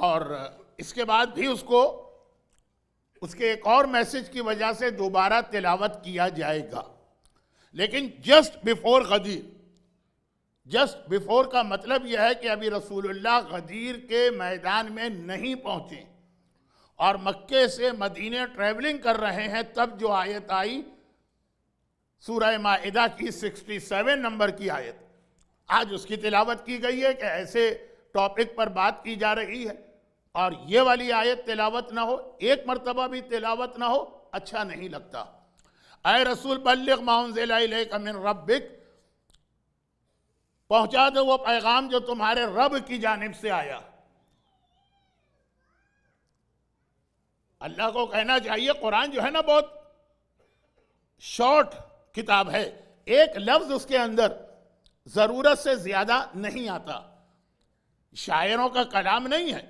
اور اس کے بعد بھی اس کو اس کے ایک اور میسج کی وجہ سے دوبارہ تلاوت کیا جائے گا. لیکن جسٹ بیفور غدیر، جسٹ بیفور کا مطلب یہ ہے کہ ابھی رسول اللہ غدیر کے میدان میں نہیں پہنچے اور مکے سے مدینے ٹریولنگ کر رہے ہیں، تب جو آیت آئی سورہ مائدہ کی 67 نمبر کی آیت، آج اس کی تلاوت کی گئی ہے کہ ایسے ٹاپک پر بات کی جا رہی ہے اور یہ والی آیت تلاوت نہ ہو، ایک مرتبہ بھی تلاوت نہ ہو، اچھا نہیں لگتا. اے رسول بلغ ما انزل الیک من ربک، پہنچا دو وہ پیغام جو تمہارے رب کی جانب سے آیا. اللہ کو کہنا چاہیے قرآن جو ہے نا بہت شارٹ کتاب ہے، ایک لفظ اس کے اندر ضرورت سے زیادہ نہیں آتا. شاعروں کا کلام نہیں ہے.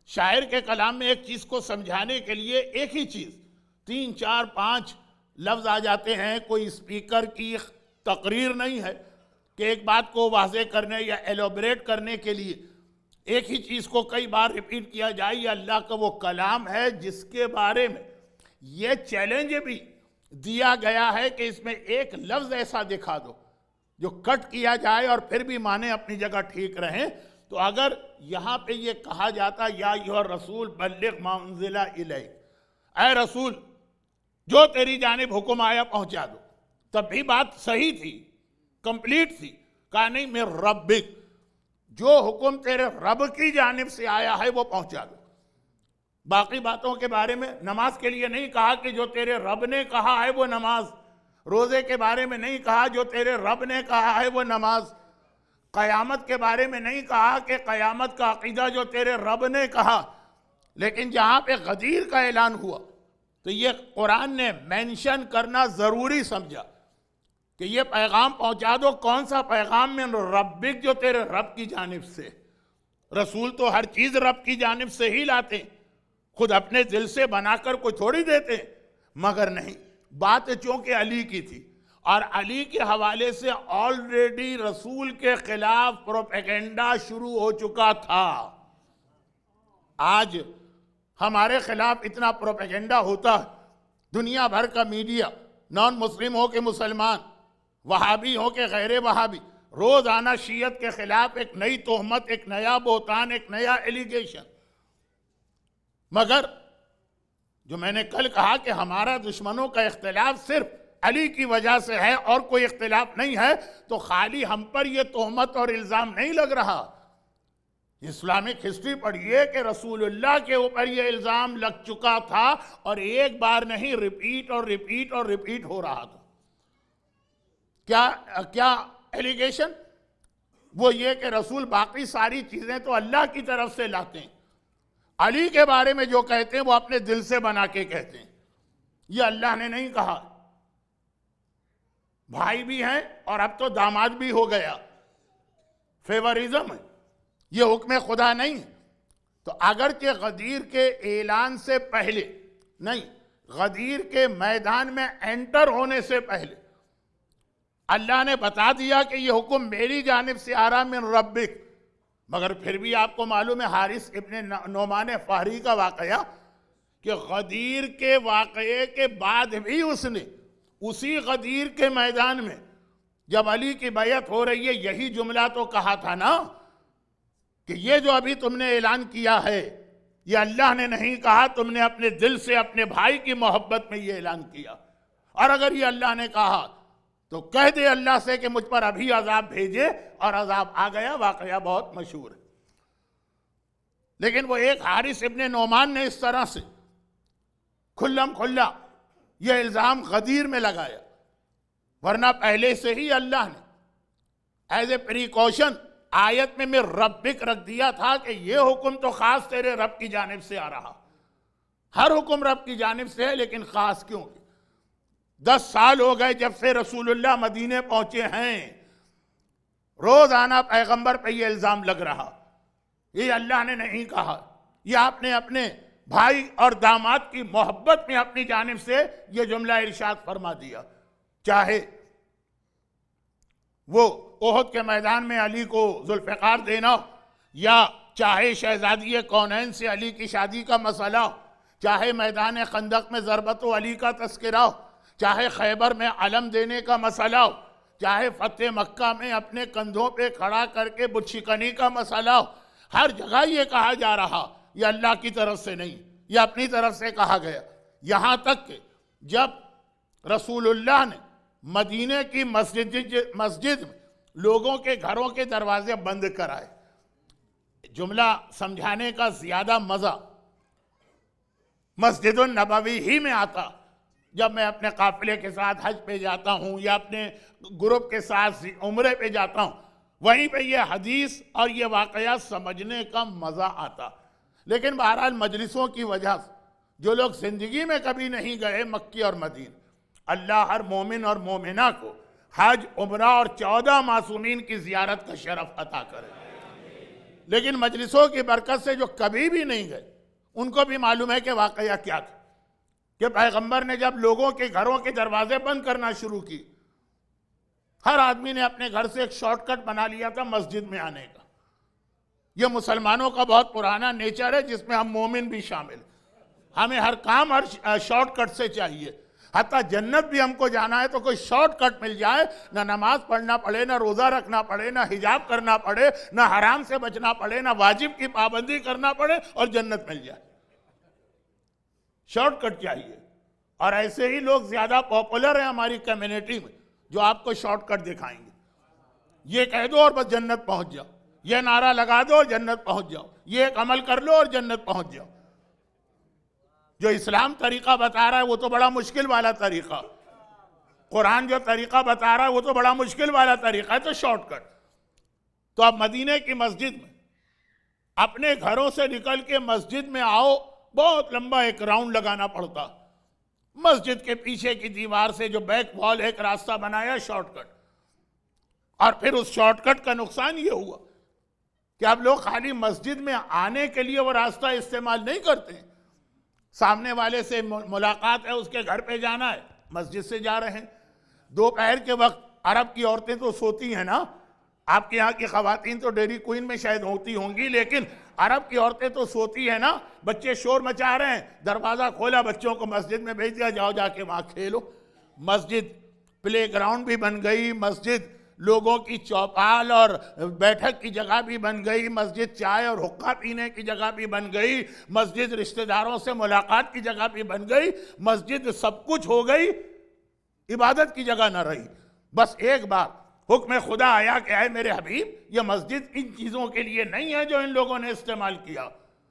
شاعر کے کلام میں ایک چیز کو سمجھانے کے لیے ایک ہی چیز 3 4 5 لفظ آ جاتے ہیں. کوئی اسپیکر کی تقریر نہیں ہے کہ ایک بات کو واضح کرنے یا ایلوبریٹ کرنے کے لیے ایک ہی چیز کو کئی بار ریپیٹ کیا جائے. یہ اللہ کا وہ کلام ہے جس کے بارے میں یہ چیلنج بھی دیا گیا ہے کہ اس میں ایک لفظ ایسا دکھا دو جو کٹ کیا جائے اور پھر بھی معنی اپنی جگہ ٹھیک رہیں. تو اگر یہاں پہ یہ کہا جاتا یا ایھا الرسول بلغ ما انزل الیک، اے رسول جو تیری جانب حکم آیا پہنچا دو، تب بھی بات صحیح تھی، کمپلیٹ تھی. کہا نہیں من ربک، جو حکم تیرے رب کی جانب سے آیا ہے وہ پہنچا دو. باقی باتوں کے بارے میں نماز کے لیے نہیں کہا کہ جو تیرے رب نے کہا ہے وہ نماز، روزے کے بارے میں نہیں کہا جو تیرے رب نے کہا ہے وہ نماز، قیامت کے بارے میں نہیں کہا کہ قیامت کا عقیدہ جو تیرے رب نے کہا. لیکن جہاں پہ غدیر کا اعلان ہوا تو یہ قرآن نے مینشن کرنا ضروری سمجھا کہ یہ پیغام پہنچا دو. کون سا پیغام؟ من ربک، جو تیرے رب کی جانب سے. رسول تو ہر چیز رب کی جانب سے ہی لاتے، خود اپنے دل سے بنا کر کوئی تھوڑی دیتے. مگر نہیں، بات چونکہ علی کی تھی اور علی کے حوالے سے آلریڈی رسول کے خلاف پروپیگنڈا شروع ہو چکا تھا. آج ہمارے خلاف اتنا پروپیگنڈا ہوتا ہے، دنیا بھر کا میڈیا، نان مسلم ہو کہ مسلمان، وہابی ہو کہ غیر وہابی، روزانہ شیعت کے خلاف ایک نئی تہمت، ایک نیا بہتان، ایک نیا ایلیگیشن. مگر جو میں نے کل کہا کہ ہمارا دشمنوں کا اختلاف صرف علی کی وجہ سے ہے اور کوئی اختلاف نہیں ہے، تو خالی ہم پر یہ تہمت اور الزام نہیں لگ رہا. اسلامک ہسٹری پڑھیے کہ رسول اللہ کے اوپر یہ الزام لگ چکا تھا اور ایک بار نہیں، ریپیٹ اور ریپیٹ اور ریپیٹ ہو رہا تھا. کیا ایلیگیشن؟ وہ یہ کہ رسول باقی ساری چیزیں تو اللہ کی طرف سے لاتے ہیں، علی کے بارے میں جو کہتے ہیں وہ اپنے دل سے بنا کے کہتے ہیں. یہ اللہ نے نہیں کہا. بھائی بھی ہیں اور اب تو داماد بھی ہو گیا. فیوریزم ہے، یہ حکم خدا نہیں ہے. تو اگرچہ غدیر کے اعلان سے پہلے نہیں، غدیر کے میدان میں انٹر ہونے سے پہلے اللہ نے بتا دیا کہ یہ حکم میری جانب سے آ رہا من ربک. مگر پھر بھی آپ کو معلوم ہے حارث ابن نعمان فہری کا واقعہ کہ غدیر کے واقعے کے بعد بھی اس نے اسی غدیر کے میدان میں جب علی کی بیعت ہو رہی ہے یہی جملہ تو کہا تھا نا کہ یہ جو ابھی تم نے اعلان کیا ہے یہ اللہ نے نہیں کہا، تم نے اپنے دل سے اپنے بھائی کی محبت میں یہ اعلان کیا. اور اگر یہ اللہ نے کہا تو کہہ دے اللہ سے کہ مجھ پر ابھی عذاب بھیجے، اور عذاب آ گیا. واقعہ بہت مشہور ہے. لیکن وہ ایک حارث ابن نعمان نے اس طرح سے کھلم کھلا یہ الزام غدیر میں لگایا، ورنہ پہلے سے ہی اللہ نے ایز اے پریکاشن آیت میں ربک رکھ دیا تھا کہ یہ حکم تو خاص تیرے رب کی جانب سے آ رہا. ہر حکم رب کی جانب سے ہے، لیکن خاص کیوں؟ 10 سال ہو گئے جب سے رسول اللہ مدینے پہنچے ہیں، روزانہ پیغمبر پہ یہ الزام لگ رہا. یہ اللہ نے نہیں کہا، یہ آپ نے اپنے بھائی اور داماد کی محبت میں اپنی جانب سے یہ جملہ ارشاد فرما دیا. چاہے وہ احد کے میدان میں علی کو ذوالفقار دینا یا چاہے شہزادی کونین سے علی کی شادی کا مسئلہ ہو، چاہے میدان خندق میں ضربت و علی کا تذکرہ ہو، چاہے خیبر میں علم دینے کا مسئلہ ہو، چاہے فتح مکہ میں اپنے کندھوں پہ کھڑا کر کے بت شکنی کا مسئلہ ہو، ہر جگہ یہ کہا جا رہا یہ اللہ کی طرف سے نہیں، یہ اپنی طرف سے کہا گیا۔ یہاں تک کہ جب رسول اللہ نے مدینے کی مسجد میں لوگوں کے گھروں کے دروازے بند کرائے، جملہ سمجھانے کا زیادہ مزہ مسجد النبوی ہی میں آتا جب میں اپنے قافلے کے ساتھ حج پہ جاتا ہوں یا اپنے گروپ کے ساتھ عمرے پہ جاتا ہوں، وہیں پہ یہ حدیث اور یہ واقعات سمجھنے کا مزہ آتا۔ لیکن بہرحال مجلسوں کی وجہ سے جو لوگ زندگی میں کبھی نہیں گئے مکی اور مدینہ، اللہ ہر مومن اور مومنہ کو حج، عمرہ اور 14 معصومین کی زیارت کا شرف عطا کرے۔ لیکن مجلسوں کی برکت سے جو کبھی بھی نہیں گئے ان کو بھی معلوم ہے کہ واقعہ کیا تھا، کہ پیغمبر نے جب لوگوں کے گھروں کے دروازے بند کرنا شروع کی، ہر آدمی نے اپنے گھر سے ایک شارٹ کٹ بنا لیا تھا مسجد میں آنے کا۔ یہ مسلمانوں کا بہت پرانا نیچر ہے جس میں ہم مومن بھی شامل، ہمیں ہر کام ہر شارٹ کٹ سے چاہیے، حتیٰ جنت بھی ہم کو جانا ہے تو کوئی شارٹ کٹ مل جائے، نہ نماز پڑھنا پڑے، نہ روزہ رکھنا پڑے، نہ حجاب کرنا پڑے، نہ حرام سے بچنا پڑے، نہ واجب کی پابندی کرنا پڑے اور جنت مل جائے۔ شارٹ کٹ چاہیے، اور ایسے ہی لوگ زیادہ پاپولر ہیں ہماری کمیونٹی میں جو آپ کو شارٹ کٹ دکھائیں گے۔ یہ کہہ دو اور بس جنت پہنچ جاؤ، یہ نعرہ لگا دو اور جنت پہنچ جاؤ، یہ ایک عمل کر لو اور جنت پہنچ جاؤ۔ جو اسلام طریقہ بتا رہا ہے وہ تو بڑا مشکل والا طریقہ، قرآن جو طریقہ بتا رہا ہے وہ تو بڑا مشکل والا طریقہ ہے، تو شارٹ کٹ۔ تو اب مدینے کی مسجد میں اپنے گھروں سے نکل کے مسجد میں آؤ، بہت لمبا ایک راؤنڈ لگانا پڑتا۔ مسجد کے پیچھے کی دیوار سے جو بیک وال ایک راستہ بنایا شارٹ کٹ، اور پھر اس شارٹ کٹ کا نقصان یہ ہوا کہ اب لوگ خالی مسجد میں آنے کے لیے وہ راستہ استعمال نہیں کرتے ہیں، سامنے والے سے ملاقات ہے، اس کے گھر پہ جانا ہے، مسجد سے جا رہے ہیں۔ دوپہر کے وقت عرب کی عورتیں تو سوتی ہیں نا، آپ کے یہاں کی خواتین تو ڈیری کوئین میں شاید ہوتی ہوں گی، لیکن عرب کی عورتیں تو سوتی ہیں نا، بچے شور مچا رہے ہیں، دروازہ کھولا، بچوں کو مسجد میں بھیج دیا، جاؤ جا کے وہاں کھیلو۔ مسجد پلے گراؤنڈ بھی بن گئی، مسجد لوگوں کی چوپال اور بیٹھک کی جگہ بھی بن گئی، مسجد چائے اور حقہ پینے کی جگہ بھی بن گئی، مسجد رشتہ داروں سے ملاقات کی جگہ بھی بن گئی، مسجد سب کچھ ہو گئی، عبادت کی جگہ نہ رہی۔ بس ایک بار حکم خدا آیا کہ اے میرے حبیب، یہ مسجد ان چیزوں کے لیے نہیں ہے جو ان لوگوں نے استعمال کیا،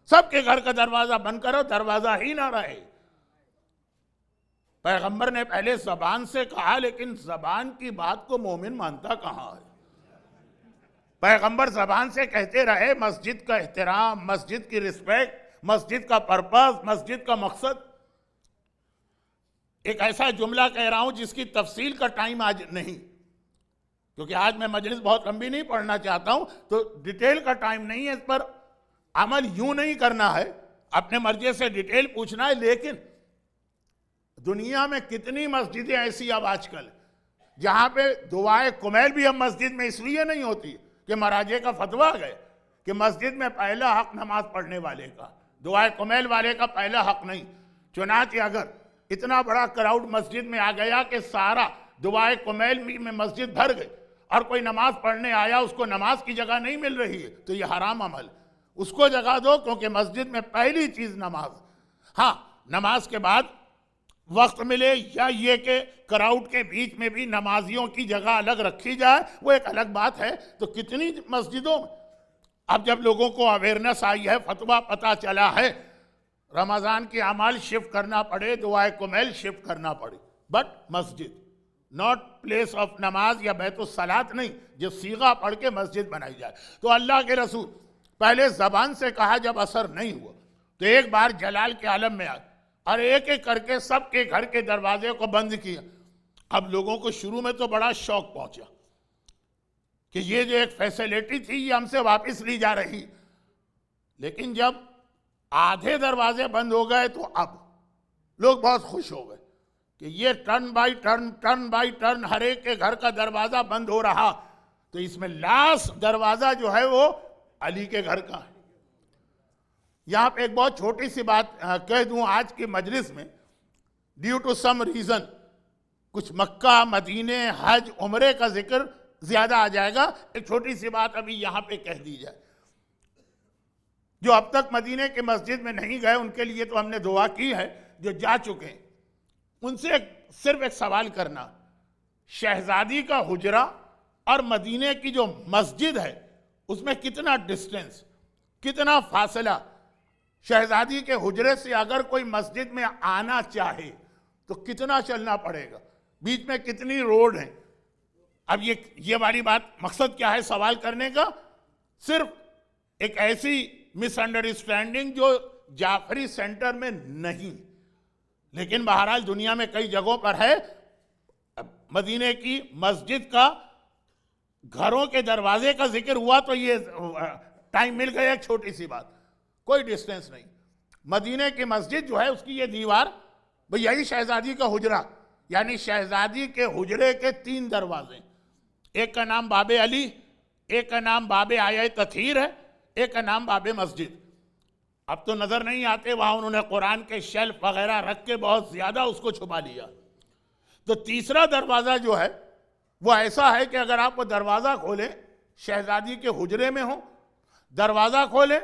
سب کے گھر کا دروازہ بند کرو، دروازہ ہی نہ رہے۔ پیغمبر نے پہلے زبان سے کہا، لیکن زبان کی بات کو مومن مانتا کہاں ہے؟ پیغمبر زبان سے کہتے رہے مسجد کا احترام، مسجد کی رسپیکٹ، مسجد کا پرپس، مسجد کا مقصد۔ ایک ایسا جملہ کہہ رہا ہوں جس کی تفصیل کا ٹائم آج نہیں، کیونکہ آج میں مجلس بہت لمبی نہیں پڑھنا چاہتا ہوں، تو ڈیٹیل کا ٹائم نہیں ہے، اس پر عمل یوں نہیں کرنا ہے، اپنے مرضی سے ڈیٹیل پوچھنا ہے۔ لیکن دنیا میں کتنی مسجدیں ایسی اب آج کل جہاں پہ دعائے کمیل بھی اب مسجد میں اس لیے نہیں ہوتی کہ مراجع کا فتویٰ گئے کہ مسجد میں پہلا حق نماز پڑھنے والے کا، دعائے کمیل والے کا پہلا حق نہیں۔ چنانچہ اگر اتنا بڑا کراؤڈ مسجد میں آ گیا کہ سارا دعائے کمیل میں مسجد بھر گئی اور کوئی نماز پڑھنے آیا، اس کو نماز کی جگہ نہیں مل رہی ہے، تو یہ حرام عمل، اس کو جگہ دو، کیونکہ مسجد میں پہلی چیز نماز۔ ہاں، نماز کے بعد وقت ملے یا یہ کہ کراؤڈ کے بیچ میں بھی نمازیوں کی جگہ الگ رکھی جائے، وہ ایک الگ بات ہے۔ تو کتنی مسجدوں میں اب جب لوگوں کو اویئرنیس آئی ہے، فتویٰ پتہ چلا ہے، رمضان کے اعمال شفٹ کرنا پڑے، دعائے کمیل شفٹ کرنا پڑے، but Masjid not place of نماز یا بیت الصلاۃ نہیں، جو صیغہ پڑھ کے مسجد بنائی جائے۔ تو اللہ کے رسول پہلے زبان سے کہا، جب اثر نہیں ہوا تو ایک بار جلال کے عالم میں آئے اور ایک ایک کر کے سب کے گھر کے دروازے کو بند کیا۔ اب لوگوں کو شروع میں تو بڑا شوق پہنچا کہ یہ جو ایک فیسیلیٹی تھی یہ ہم سے واپس لی جا رہی، لیکن جب آدھے دروازے بند ہو گئے تو اب لوگ بہت خوش ہو گئے کہ یہ ٹرن بائی ٹرن ہر ایک کے گھر کا دروازہ بند ہو رہا، تو اس میں لاسٹ دروازہ جو ہے وہ علی کے گھر کا ہے۔ یہاں پہ ایک بہت چھوٹی سی بات کہہ دوں آج کی مجلس میں، ڈیو ٹو سم ریزن کچھ مکہ، مدینے، حج، عمرے کا ذکر زیادہ آ جائے گا، ایک چھوٹی سی بات ابھی یہاں پہ کہہ دی جائے۔ جو اب تک مدینے کی مسجد میں نہیں گئے ان کے لیے تو ہم نے دعا کی ہے، جو جا چکے ہیں ان سے صرف ایک سوال کرنا، شہزادی کا حجرہ اور مدینے کی جو مسجد ہے اس میں کتنا ڈسٹنس، کتنا فاصلہ؟ شہزادی کے حجرے سے اگر کوئی مسجد میں آنا چاہے تو کتنا چلنا پڑے گا؟ بیچ میں کتنی روڈ ہیں؟ اب یہ والی بات مقصد کیا ہے سوال کرنے کا؟ صرف ایک ایسی مس انڈرسٹینڈنگ جو جعفری سینٹر میں نہیں، لیکن بہرحال دنیا میں کئی جگہوں پر ہے۔ مدینے کی مسجد کا گھروں کے دروازے کا ذکر ہوا تو یہ ٹائم مل گیا، ایک چھوٹی سی بات، کوئی ڈسٹنس نہیں۔ مدینے کی مسجد جو ہے اس کی یہ دیوار، یہی شہزادی کا حجرہ، یعنی شہزادی کے حجرے کے 3 دروازے، ایک کا نام باب علی، ایک کا نام باب آیہ تطہیر ہے، ایک کا نام باب مسجد۔ اب تو نظر نہیں آتے، وہاں انہوں نے قرآن کے شیلف وغیرہ رکھ کے بہت زیادہ اس کو چھپا لیا۔ تو تیسرا دروازہ جو ہے وہ ایسا ہے کہ اگر آپ وہ دروازہ کھولیں، شہزادی کے حجرے میں ہوں، دروازہ کھولیں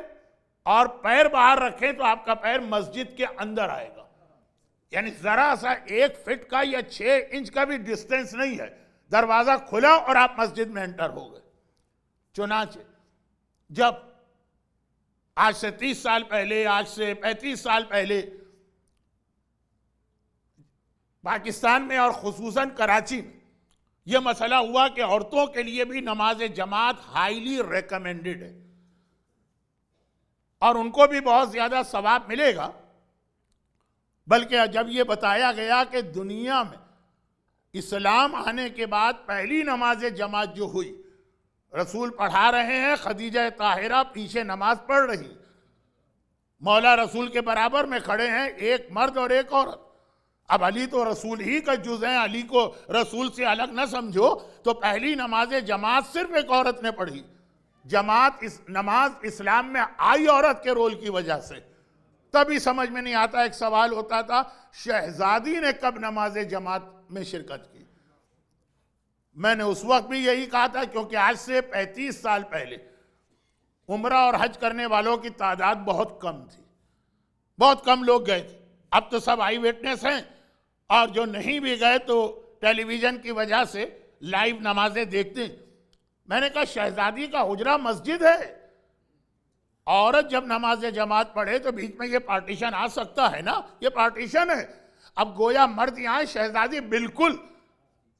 اور پیر باہر رکھیں تو آپ کا پیر مسجد کے اندر آئے گا، یعنی ذرا سا 1 فٹ کا یا 6 انچ کا بھی ڈسٹنس نہیں ہے، دروازہ کھلا اور آپ مسجد میں انٹر ہو گئے۔ چنانچہ جب آج سے 30 سال پہلے، آج سے 35 سال پہلے پاکستان میں اور خصوصاً کراچی میں یہ مسئلہ ہوا کہ عورتوں کے لیے بھی نماز جماعت ہائیلی ریکمینڈڈ ہے اور ان کو بھی بہت زیادہ ثواب ملے گا، بلکہ جب یہ بتایا گیا کہ دنیا میں اسلام آنے کے بعد پہلی نماز جماعت جو ہوئی، رسول پڑھا رہے ہیں، خدیجہ طاہرہ پیچھے نماز پڑھ رہی، مولا رسول کے برابر میں کھڑے ہیں ایک مرد اور ایک عورت۔ اب علی تو رسول ہی کا جز ہیں، علی کو رسول سے الگ نہ سمجھو، تو پہلی نماز جماعت صرف ایک عورت نے پڑھی۔ نماز اسلام میں آئی عورت کے رول کی وجہ سے، تبھی سمجھ میں نہیں آتا۔ ایک سوال ہوتا تھا، شہزادی نے کب نماز جماعت میں شرکت کی؟ میں نے اس وقت بھی یہی کہا تھا، کیونکہ آج سے 35 سال پہلے عمرہ اور حج کرنے والوں کی تعداد بہت کم تھی، بہت کم لوگ گئے تھے۔ اب تو سب آئی ویٹنس ہیں، اور جو نہیں بھی گئے تو ٹیلی ویژن کی وجہ سے لائیو نمازیں دیکھتے ہیں۔ میں نے کہا شہزادی کا حجرہ مسجد ہے، عورت جب نماز جماعت پڑھے تو بیچ میں یہ پارٹیشن آ سکتا ہے نا، یہ پارٹیشن ہے۔ اب گویا مرد یہاں، شہزادی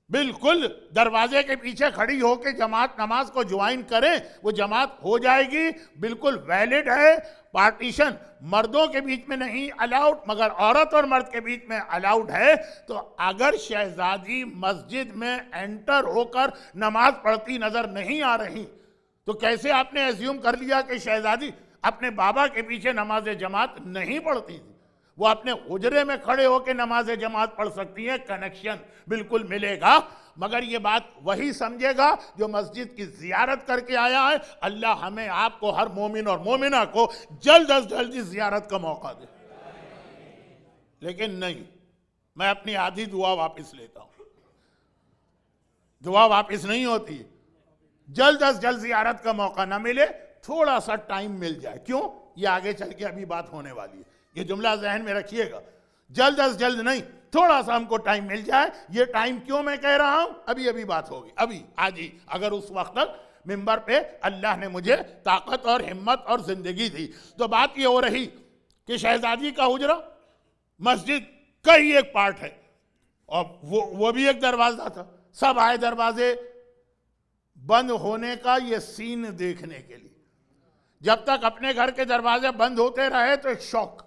بالکل دروازے کے پیچھے کھڑی ہو کے جماعت نماز کو جوائن کریں، وہ جماعت ہو جائے گی، بالکل ویلڈ ہے۔ پارٹیشن مردوں کے بیچ میں نہیں الاؤڈ، مگر عورت اور مرد کے بیچ میں الاؤڈ ہے۔ تو اگر شہزادی مسجد میں انٹر ہو کر نماز پڑھتی نظر نہیں آ رہی تو کیسے آپ نے ایزیوم کر لیا کہ شہزادی اپنے بابا کے پیچھے نماز جماعت نہیں پڑھتی تھی؟ وہ اپنے حجرے میں کھڑے ہو کے نماز جماعت پڑھ سکتی ہیں، کنیکشن بالکل ملے گا۔ مگر یہ بات وہی سمجھے گا جو مسجد کی زیارت کر کے آیا ہے۔ اللہ ہمیں آپ کو، ہر مومن اور مومنہ کو جلد از جلد زیارت کا موقع دے۔ لیکن نہیں، میں اپنی آدھی دعا واپس لیتا ہوں، دعا واپس نہیں ہوتی۔ جلد از جلد زیارت کا موقع نہ ملے، تھوڑا سا ٹائم مل جائے۔ کیوں؟ یہ آگے چل کے ابھی بات ہونے والی ہے، یہ جملہ ذہن میں رکھیے گا۔ جلد از جلد نہیں، تھوڑا سا ہم کو ٹائم مل جائے۔ یہ ٹائم کیوں میں کہہ رہا ہوں؟ ابھی بات ہوگی، ابھی آج ہی، اگر اس وقت تک ممبر پہ اللہ نے مجھے طاقت اور ہمت اور زندگی دی۔ تو بات یہ ہو رہی کہ شہزادی کا حجرہ مسجد کا ہی ایک پارٹ ہے، اور وہ بھی ایک دروازہ تھا۔ سب آئے دروازے بند ہونے کا یہ سین دیکھنے کے لیے۔ جب تک اپنے گھر کے دروازے بند ہوتے رہے تو ایک شوق،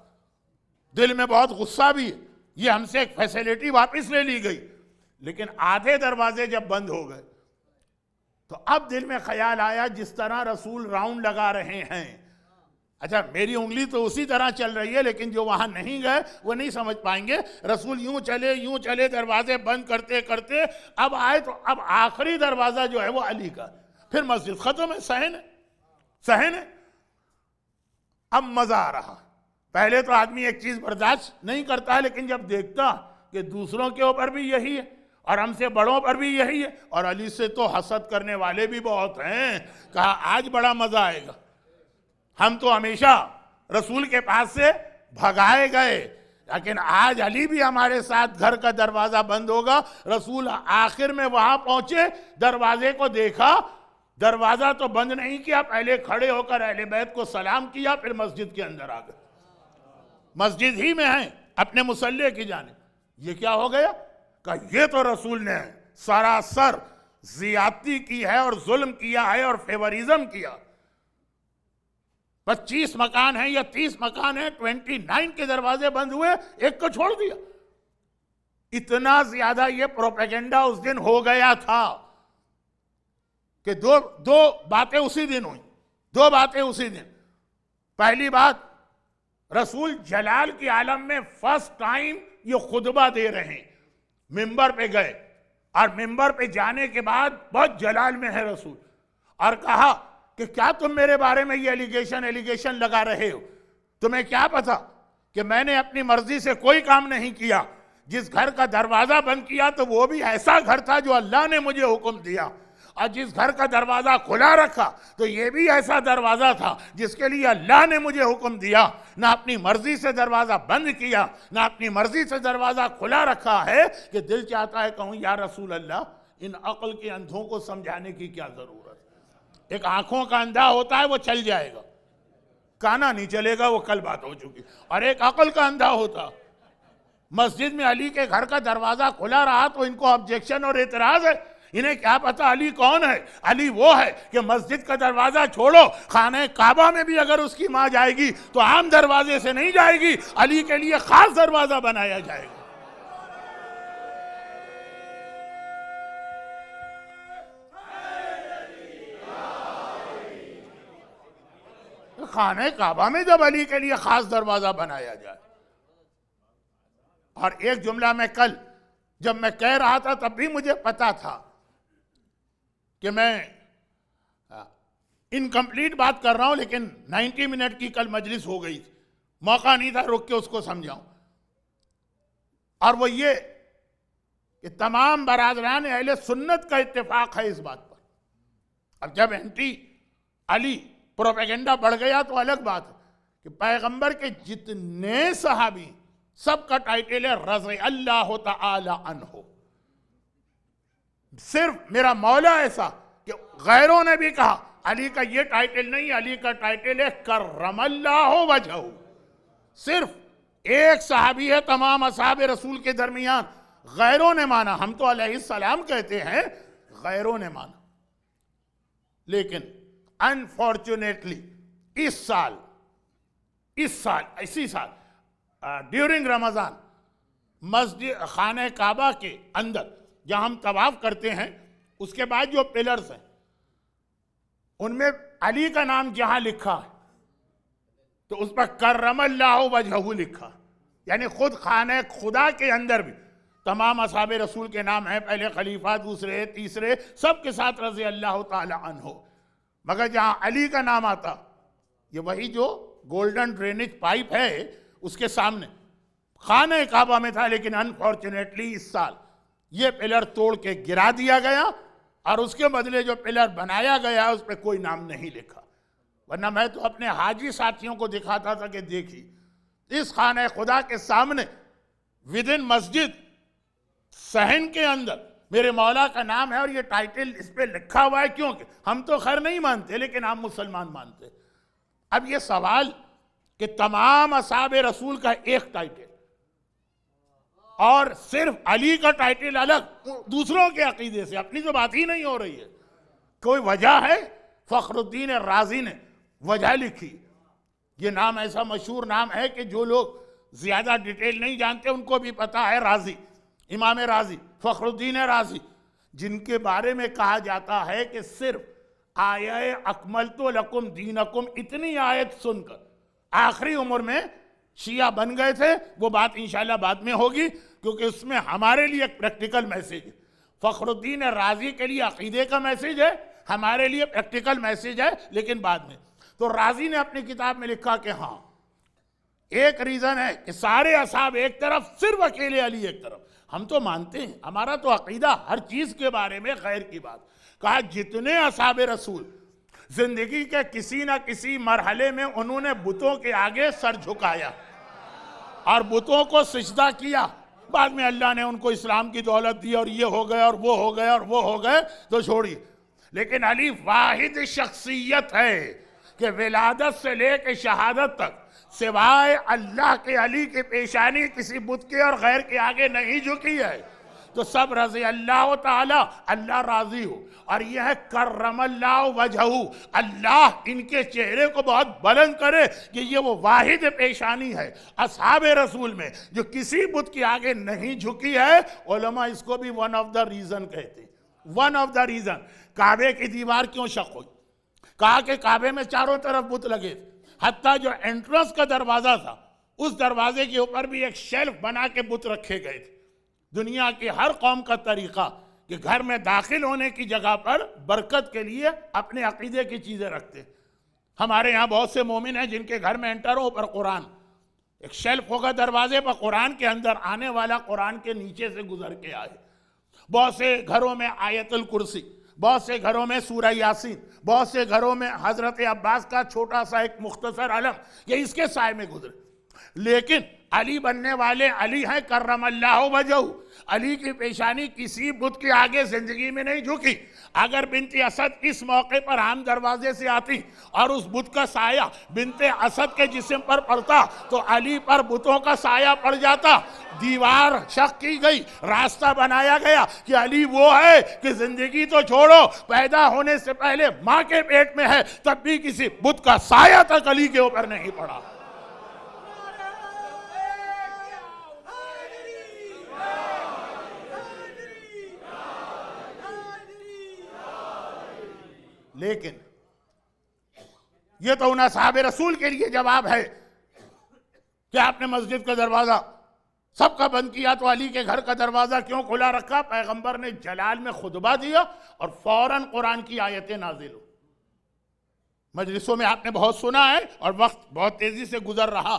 دل میں بہت غصہ بھی ہے، یہ ہم سے ایک فیسیلیٹی واپس لے لی گئی۔ لیکن آدھے دروازے جب بند ہو گئے تو اب دل میں خیال آیا، جس طرح رسول راؤنڈ لگا رہے ہیں، اچھا میری انگلی تو اسی طرح چل رہی ہے، لیکن جو وہاں نہیں گئے وہ نہیں سمجھ پائیں گے۔ رسول یوں چلے دروازے بند کرتے کرتے اب آئے تو اب آخری دروازہ جو ہے وہ علی کا، پھر مسجد ختم ہے، صحن ہے۔ اب مزہ آ رہا. پہلے تو آدمی ایک چیز برداشت نہیں کرتا ہے، لیکن جب دیکھتا کہ دوسروں کے اوپر بھی یہی ہے اور ہم سے بڑوں پر بھی یہی ہے، اور علی سے تو حسد کرنے والے بھی بہت ہیں، کہا آج بڑا مزہ آئے گا. ہم تو ہمیشہ رسول کے پاس سے بھگائے گئے، لیکن آج علی بھی ہمارے ساتھ گھر کا دروازہ بند ہوگا. رسول آخر میں وہاں پہنچے، دروازے کو دیکھا، دروازہ تو بند نہیں کیا، پہلے کھڑے ہو کر اہل بیت کو سلام کیا، پھر مسجد کے اندر آ گئے. مسجد ہی میں ہیں اپنے مصلی کی جانب. یہ کیا ہو گیا؟ کہ یہ تو رسول نے سراسر زیادتی کی ہے اور ظلم کیا ہے اور فیوریزم کیا. 25 مکان ہیں یا 30 مکان ہیں، 29 کے دروازے بند ہوئے، ایک کو چھوڑ دیا. اتنا زیادہ یہ پروپیگنڈا اس دن ہو گیا تھا کہ دو باتیں اسی دن ہوئیں. دو باتیں اسی دن. پہلی بات، رسول جلال کی عالم میں فرسٹ ٹائم یہ خطبہ دے رہے ہیں، ممبر پہ گئے، اور ممبر پہ جانے کے بعد بہت جلال میں ہے رسول، اور کہا کہ کیا تم میرے بارے میں یہ ایلیگیشن لگا رہے ہو؟ تمہیں کیا پتا کہ میں نے اپنی مرضی سے کوئی کام نہیں کیا. جس گھر کا دروازہ بند کیا تو وہ بھی ایسا گھر تھا جو اللہ نے مجھے حکم دیا، اور جس گھر کا دروازہ کھلا رکھا تو یہ بھی ایسا دروازہ تھا جس کے لیے اللہ نے مجھے حکم دیا. نہ اپنی مرضی سے دروازہ بند کیا، نہ اپنی مرضی سے دروازہ کھلا رکھا ہے کہ دل چاہتا ہے کہوں یا رسول اللہ، ان عقل کے اندھوں کو سمجھانے کی کیا ضرورت. ایک آنکھوں کا اندھا ہوتا ہے وہ چل جائے گا، کانا نہیں چلے گا، وہ کل بات ہو چکی. اور ایک عقل کا اندھا ہوتا. مسجد میں علی کے گھر کا دروازہ کھلا رہا تو ان کو آبجیکشن اور اعتراض ہے. انہیں کیا پتا علی کون ہے؟ علی وہ ہے کہ مسجد کا دروازہ چھوڑو، خانہ کعبہ میں بھی اگر اس کی ماں جائے گی تو عام دروازے سے نہیں جائے گی، علی کے لیے خاص دروازہ بنایا جائے گا. خانہ کعبہ میں جب علی کے لیے خاص دروازہ بنایا جائے. اور ایک جملہ میں کل جب میں کہہ رہا تھا تب بھی مجھے پتا تھا کہ میں انکمپلیٹ بات کر رہا ہوں، لیکن 90 منٹ کی کل مجلس ہو گئی تھی، موقع نہیں تھا رک کے اس کو سمجھاؤں. اور وہ یہ کہ تمام برادران اہل سنت کا اتفاق ہے اس بات پر. اب جب اینٹی علی پروپیگنڈا بڑھ گیا تو الگ بات ہے کہ پیغمبر کے جتنے صحابی سب کا ٹائٹل ہے رضی اللہ تعالی عنہ. صرف میرا مولا ایسا کہ غیروں نے بھی کہا علی کا یہ ٹائٹل نہیں، علی کا ٹائٹل ہے کرم اللہ وجہہ. صرف ایک صحابی ہے تمام اصحاب رسول کے درمیان، غیروں نے مانا. ہم تو علیہ السلام کہتے ہیں، غیروں نے مانا. لیکن انفارچونیٹلی اسی سال ڈیورنگ رمضان مسجد خانہ کعبہ کے اندر جہاں ہم طواف کرتے ہیں، اس کے بعد جو پلرز ہیں ان میں علی کا نام جہاں لکھا ہے تو اس پر کرم اللہ وجہہ لکھا، یعنی خود خانہ خدا کے اندر بھی تمام اصحاب رسول کے نام ہیں، پہلے خلیفہ، دوسرے، تیسرے، سب کے ساتھ رضی اللہ تعالی عنہ. مگر جہاں علی کا نام آتا، یہ وہی جو گولڈن ڈرینیج پائپ ہے اس کے سامنے خانہ کعبہ میں تھا. لیکن انفارچونیٹلی اس سال یہ پلر توڑ کے گرا دیا گیا اور اس کے بدلے جو پلر بنایا گیا اس پہ کوئی نام نہیں لکھا. ورنہ میں تو اپنے حاجی ساتھیوں کو دکھاتا تھا کہ دیکھی اس خانہ خدا کے سامنے ودن مسجد صحن کے اندر میرے مولا کا نام ہے اور یہ ٹائٹل اس پہ لکھا ہوا ہے. کیونکہ ہم تو خیر نہیں مانتے لیکن ہم مسلمان مانتے. اب یہ سوال کہ تمام اصحاب رسول کا ایک ٹائٹل اور صرف علی کا ٹائٹل الگ دوسروں کے عقیدے سے، اپنی تو بات ہی نہیں ہو رہی ہے. کوئی وجہ ہے؟ فخر الدین رازی نے وجہ لکھی. یہ نام ایسا مشہور نام ہے کہ جو لوگ زیادہ ڈیٹیل نہیں جانتے ان کو بھی پتا ہے. رازی، امام رازی، فخر الدین رازی، جن کے بارے میں کہا جاتا ہے کہ صرف آیہ اکملت لکم دینکم اتنی آیت سن کر آخری عمر میں شیعہ بن گئے تھے. وہ بات انشاءاللہ بعد میں ہوگی کیونکہ اس میں ہمارے لیے ایک پریکٹیکل میسیج ہے. فخر الدین رازی کے لیے عقیدے کا میسیج ہے، ہمارے لیے پریکٹیکل میسیج ہے، لیکن بعد میں. تو رازی نے اپنی کتاب میں لکھا کہ ہاں ایک ریزن ہے کہ سارے اصحاب ایک طرف، صرف اکیلے علی ایک طرف. ہم تو مانتے ہیں، ہمارا تو عقیدہ ہر چیز کے بارے میں غیر کی بات. کہا جتنے اصحاب رسول زندگی کے کسی نہ کسی مرحلے میں انہوں نے بتوں کے آگے سر جھکایا اور بتوں کو سجدہ کیا. بعد میں اللہ نے ان کو اسلام کی دولت دی اور یہ ہو گئے اور وہ ہو گئے اور وہ ہو گئے تو چھوڑی. لیکن علی واحد شخصیت ہے کہ ولادت سے لے کے شہادت تک سوائے اللہ کے علی کی پیشانی کسی بت کے اور غیر کے آگے نہیں جھکی ہے. تو سب رضی اللہ تعالی، اللہ راضی ہو. اور یہ ہے کرم اللہ وجہہ، اللہ ان کے چہرے کو بہت بلند کرے کہ یہ وہ واحد پیشانی ہے اصحاب رسول میں جو کسی بت کے آگے نہیں جھکی ہے. علماء اس کو بھی ون آف دا ریزن کہتے ہیں. One of the reason. کعبے کی دیوار کیوں شق ہوئی؟ کہا کہ کعبے میں چاروں طرف بت لگے تھے، حتیٰ جو انٹرنس کا دروازہ تھا اس دروازے کے اوپر بھی ایک شیلف بنا کے بت رکھے گئے تھے. دنیا کی ہر قوم کا طریقہ کہ گھر میں داخل ہونے کی جگہ پر برکت کے لیے اپنے عقیدے کی چیزیں رکھتے. ہمارے یہاں بہت سے مومن ہیں جن کے گھر میں انٹر ہو پر قرآن، ایک شیلف ہوگا دروازے پر، قرآن کے اندر آنے والا قرآن کے نیچے سے گزر کے آئے. بہت سے گھروں میں آیت الکرسی، بہت سے گھروں میں سورہ یاسین، بہت سے گھروں میں حضرت عباس کا چھوٹا سا ایک مختصر علم یہ اس کے سائے میں گزرے. لیکن علی بننے والے علی ہیں کرم اللہ وجہہ. علی کی پیشانی کسی بت کے آگے زندگی میں نہیں جھکی. اگر بنت اسد اس موقع پر عام دروازے سے آتی اور اس بت کا سایہ بنت اسد کے جسم پر پڑتا تو علی پر بتوں کا سایہ پڑ جاتا. دیوار شق کی گئی، راستہ بنایا گیا کہ علی وہ ہے کہ زندگی تو چھوڑو، پیدا ہونے سے پہلے ماں کے پیٹ میں ہے تب بھی کسی بت کا سایہ تک علی کے اوپر نہیں پڑا. لیکن یہ تو ان اصحاب رسول کے لیے جواب ہے کہ آپ نے مسجد کا دروازہ سب کا بند کیا تو علی کے گھر کا دروازہ کیوں کھلا رکھا؟ پیغمبر نے جلال میں خطبہ دیا اور فوراً قرآن کی آیتیں نازل ہو. مجلسوں میں آپ نے بہت سنا ہے اور وقت بہت تیزی سے گزر رہا.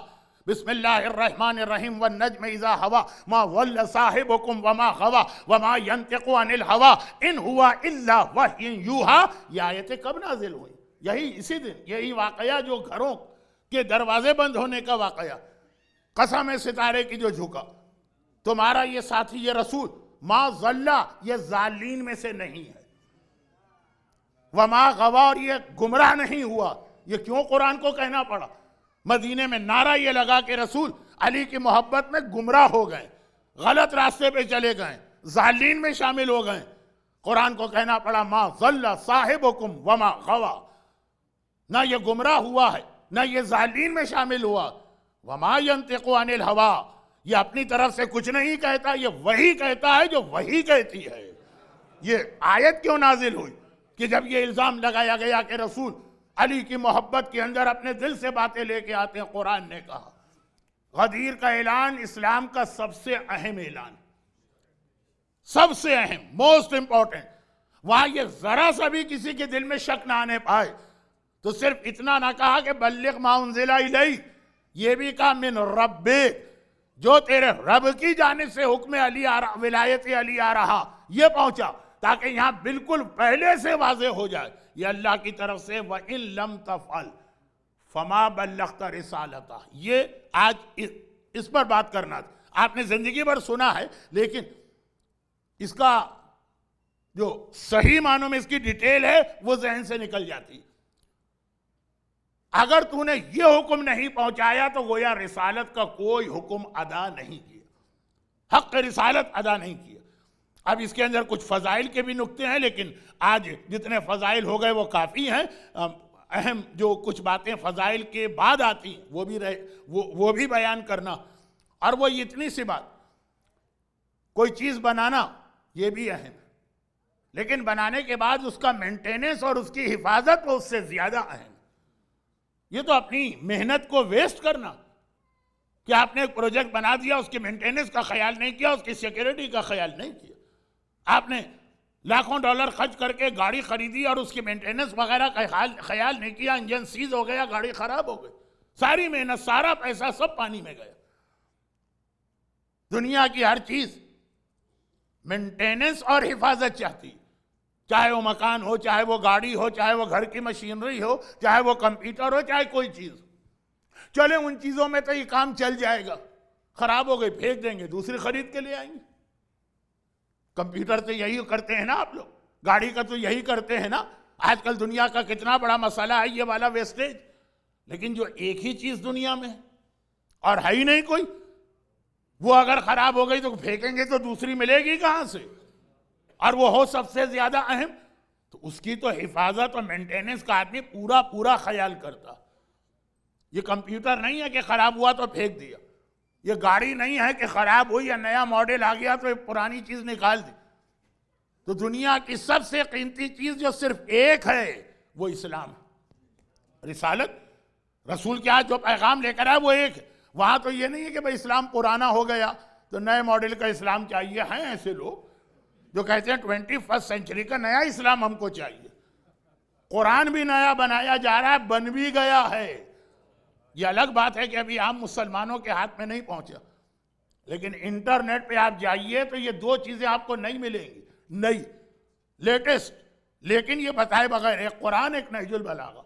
بسم اللہ الرحمن الرحیم والنجم اذا ہوا ما ضل صاحبکم وما غوا وما ينطق عن الہوا ان ہوا الا وحی یوحا. یہ آیتیں کب نازل ہوئی؟ یہی اسی دن. یہی واقعہ جو گھروں کے دروازے بند ہونے کا واقعہ، قسم ستارے کی جو جھکا، تمہارا یہ ساتھی یہ رسول ما ضل، یہ ضالین میں سے نہیں ہے، وما غوا، اور یہ گمراہ نہیں ہوا. یہ کیوں قرآن کو کہنا پڑا؟ مدینے میں نعرہ یہ لگا کہ رسول علی کی محبت میں گمراہ ہو گئے، غلط راستے پہ چلے گئے، ضالین میں شامل ہو گئے. قرآن کو کہنا پڑا ما ضل صاحبکم وما غوا. نہ یہ گمراہ ہوا ہے نہ یہ ضالین میں شامل ہوا. وما ينطق عن الہوا، یہ اپنی طرف سے کچھ نہیں کہتا، یہ وہی کہتا ہے جو وہی کہتی ہے. یہ آیت کیوں نازل ہوئی کہ جب یہ الزام لگایا گیا کہ رسول علی کی محبت کے اندر اپنے دل سے باتیں لے کے آتے ہیں. قرآن نے کہا غدیر کا اعلان اسلام کا سب سے اہم اعلان، سب سے اہم، موسٹ امپورٹنٹ. وہاں یہ ذرا سا بھی کسی کے دل میں شک نہ آنے پائے تو صرف اتنا نہ کہا کہ بلغ ما انزل الیک، یہ بھی کہا من ربک، جو تیرے رب کی جانب سے حکم علی آ رہا، ولایت علی آ رہا، یہ پہنچا، تاکہ یہاں بالکل پہلے سے واضح ہو جائے یہ اللہ کی طرف سے. وَإِن لَمْ تَفْعَلْ فَمَا بَلَّغْتَ رِسَالَتَهُ. یہ آج اس پر بات کرنا تھا. آپ نے زندگی بھر سنا ہے لیکن اس کا جو صحیح معنوں میں اس کی ڈیٹیل ہے وہ ذہن سے نکل جاتی. اگر تو نے یہ حکم نہیں پہنچایا تو گویا رسالت کا کوئی حکم ادا نہیں کیا، حق رسالت ادا نہیں کیا. اب اس کے اندر کچھ فضائل کے بھی نکتے ہیں لیکن آج جتنے فضائل ہو گئے وہ کافی ہیں. اہم جو کچھ باتیں فضائل کے بعد آتی وہ بھی بیان کرنا. اور وہ اتنی سی بات، کوئی چیز بنانا یہ بھی اہم، لیکن بنانے کے بعد اس کا مینٹیننس اور اس کی حفاظت وہ اس سے زیادہ اہم. یہ تو اپنی محنت کو ویسٹ کرنا کہ آپ نے ایک پروجیکٹ بنا دیا، اس کی مینٹیننس کا خیال نہیں کیا، اس کی سیکیورٹی کا خیال نہیں کیا. آپ نے لاکھوں ڈالر خرچ کر کے گاڑی خریدی اور اس کی مینٹیننس وغیرہ کا خیال نہیں کیا، انجن سیز ہو گیا، گاڑی خراب ہو گئی، ساری محنت، سارا پیسہ سب پانی میں گیا۔ دنیا کی ہر چیز مینٹیننس اور حفاظت چاہتی، چاہے وہ مکان ہو، چاہے وہ گاڑی ہو، چاہے وہ گھر کی مشینری ہو، چاہے وہ کمپیوٹر ہو، چاہے کوئی چیز ہو۔ چلے ان چیزوں میں تو یہ کام چل جائے گا، خراب ہو گئی پھینک دیں گے، دوسری خرید کے لے آئیں گے۔ کمپیوٹر تو یہی کرتے ہیں نا آپ لوگ، گاڑی کا تو یہی کرتے ہیں نا۔ آج کل دنیا کا کتنا بڑا مسئلہ ہے یہ والا ویسٹیج، لیکن جو ایک ہی چیز دنیا میں ہے اور ہے ہی نہیں کوئی، وہ اگر خراب ہو گئی تو پھینکیں گے تو دوسری ملے گی کہاں سے، اور وہ ہو سب سے زیادہ اہم، تو اس کی تو حفاظت اور مینٹیننس کا آدمی پورا خیال کرتا۔ یہ کمپیوٹر نہیں ہے کہ خراب ہوا تو پھینک دیا، یہ گاڑی نہیں ہے کہ خراب ہوئی یا نیا ماڈل آ گیا تو پرانی چیز نکال دی۔ تو دنیا کی سب سے قیمتی چیز جو صرف ایک ہے وہ اسلام ہے۔ رسالت، رسول کیا جو پیغام لے کر آئے وہ ایک ہے۔ وہاں تو یہ نہیں ہے کہ بھئی اسلام پرانا ہو گیا تو نئے ماڈل کا اسلام چاہیے۔ ہیں ایسے لوگ جو کہتے ہیں 21 سینچری کا نیا اسلام ہم کو چاہیے۔ قرآن بھی نیا بنایا جا رہا ہے، بن بھی گیا ہے۔ یہ الگ بات ہے کہ ابھی عام مسلمانوں کے ہاتھ میں نہیں پہنچا، لیکن انٹرنیٹ پہ آپ جائیے تو یہ دو چیزیں آپ کو نہیں ملیں گی، نئی لیٹسٹ، لیکن یہ بتائے بغیر، ایک قرآن، ایک نہج البلاغہ۔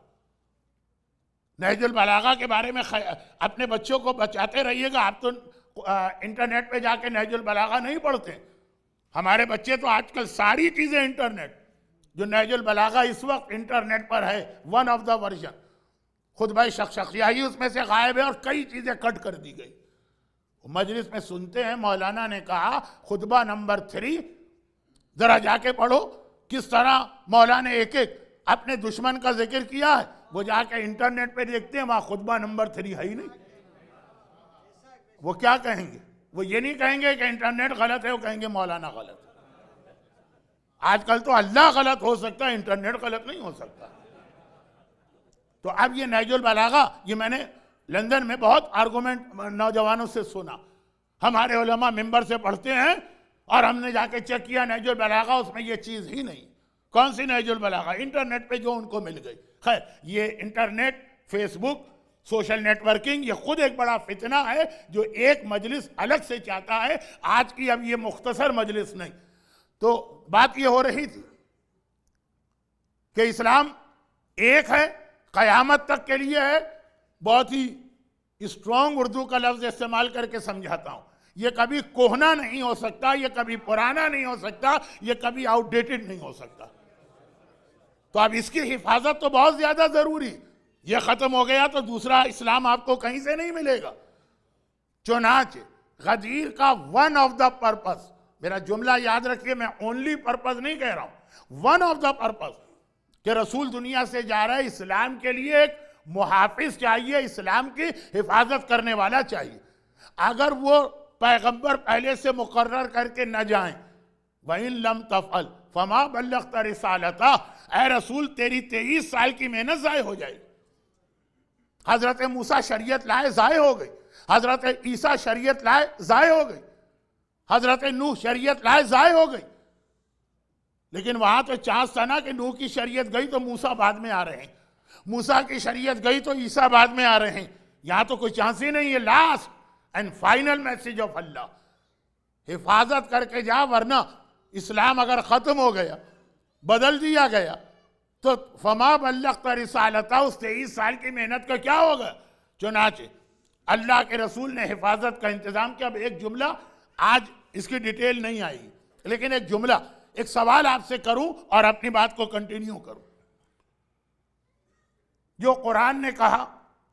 نہج البلاغہ کے بارے میں اپنے بچوں کو بچاتے رہیے گا۔ آپ تو انٹرنیٹ پہ جا کے نہج البلاغہ نہیں پڑھتے، ہمارے بچے تو آج کل ساری چیزیں انٹرنیٹ، جو نہج البلاغہ اس وقت انٹرنیٹ پر ہے، ون آف دا ورژن، خطبہ شخشقیہ ہی اس میں سے غائب ہے اور کئی چیزیں کٹ کر دی گئی۔ مجلس میں سنتے ہیں مولانا نے کہا خطبہ نمبر 3 ذرا جا کے پڑھو، کس طرح مولانا نے ایک ایک اپنے دشمن کا ذکر کیا ہے۔ وہ جا کے انٹرنیٹ پہ دیکھتے ہیں، وہاں خطبہ نمبر 3 ہے ہی نہیں۔ وہ کیا کہیں گے؟ وہ یہ نہیں کہیں گے کہ انٹرنیٹ غلط ہے، وہ کہیں گے مولانا غلط ہے۔ آج کل تو اللہ غلط ہو سکتا ہے، انٹرنیٹ غلط نہیں ہو سکتا۔ تو اب یہ نہج البلاغہ، یہ میں نے لندن میں بہت آرگومنٹ نوجوانوں سے سنا، ہمارے علماء ممبر سے پڑھتے ہیں اور ہم نے جا کے چیک کیا نہج البلاغہ، اس میں یہ چیز ہی نہیں۔ کون سی نہج البلاغہ؟ انٹرنیٹ پہ جو ان کو مل گئی۔ خیر، یہ انٹرنیٹ، فیس بک، سوشل نیٹ ورکنگ، یہ خود ایک بڑا فتنہ ہے جو ایک مجلس الگ سے چاہتا ہے۔ آج کی اب یہ مختصر مجلس نہیں، تو بات یہ ہو رہی تھی کہ اسلام ایک ہے، قیامت تک کے لیے ہے۔ بہت ہی اسٹرانگ اردو کا لفظ استعمال کر کے سمجھاتا ہوں، یہ کبھی کوہنا نہیں ہو سکتا، یہ کبھی پرانا نہیں ہو سکتا، یہ کبھی آؤٹ ڈیٹڈ نہیں ہو سکتا۔ تو اب اس کی حفاظت تو بہت زیادہ ضروری، یہ ختم ہو گیا تو دوسرا اسلام آپ کو کہیں سے نہیں ملے گا۔ چنانچہ غدیر کا ون آف دا پرپس، میرا جملہ یاد رکھیے، میں اونلی پرپس نہیں کہہ رہا ہوں، ون آف دا پرپس، کہ رسول دنیا سے جا رہا ہے، اسلام کے لیے ایک محافظ چاہیے، اسلام کی حفاظت کرنے والا چاہیے۔ اگر وہ پیغمبر پہلے سے مقرر کر کے نہ جائیں، وَإِن لَمْ تَفْعَلْ فَمَا بَلَّغْتَ رِسَالَتَهُ، اے رسول تیری 23 سال کی محنت ضائع ہو جائے گی۔ حضرت موسیٰ شریعت لائے، ضائع ہو گئی۔ حضرت عیسیٰ شریعت لائے، ضائع ہو گئی۔ حضرت نوح شریعت لائے، ضائع ہو گئی۔ لیکن وہاں تو چانس تھا نا کہ نوح کی شریعت گئی تو موسیٰ بعد میں آ رہے ہیں، موسیٰ کی شریعت گئی تو عیسیٰ بعد میں آ رہے ہیں۔ یہاں تو کوئی چانس ہی نہیں ہے۔ Last and final message of Allah, حفاظت کر کے جا، ورنہ اسلام اگر ختم ہو گیا، بدل دیا گیا، تو فما بلغت رسالتہ، اس 23 سال کی محنت کا کیا ہوگا؟ چنانچہ اللہ کے رسول نے حفاظت کا انتظام کیا۔ اب ایک جملہ، آج اس کی ڈیٹیل نہیں آئی، لیکن ایک جملہ، ایک سوال آپ سے کروں اور اپنی بات کو کنٹینیو کروں۔ جو قرآن نے کہا،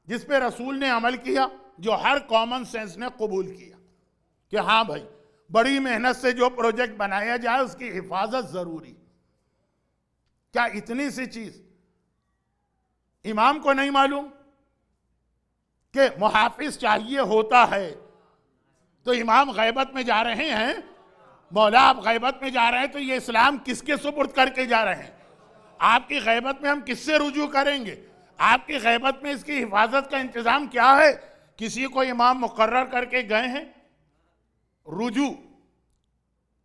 جس پہ رسول نے عمل کیا، جو ہر کامن سینس نے قبول کیا کہ ہاں بھائی بڑی محنت سے جو پروجیکٹ بنایا جائے اس کی حفاظت ضروری، کیا اتنی سی چیز امام کو نہیں معلوم کہ محافظ چاہیے ہوتا ہے؟ تو امام غیبت میں جا رہے ہیں، مولا آپ غیبت میں جا رہے ہیں، تو یہ اسلام کس کے سپرد کر کے جا رہے ہیں؟ آپ کی غیبت میں ہم کس سے رجوع کریں گے؟ آپ کی غیبت میں اس کی حفاظت کا انتظام کیا ہے؟ کسی کو امام مقرر کر کے گئے ہیں؟ رجوع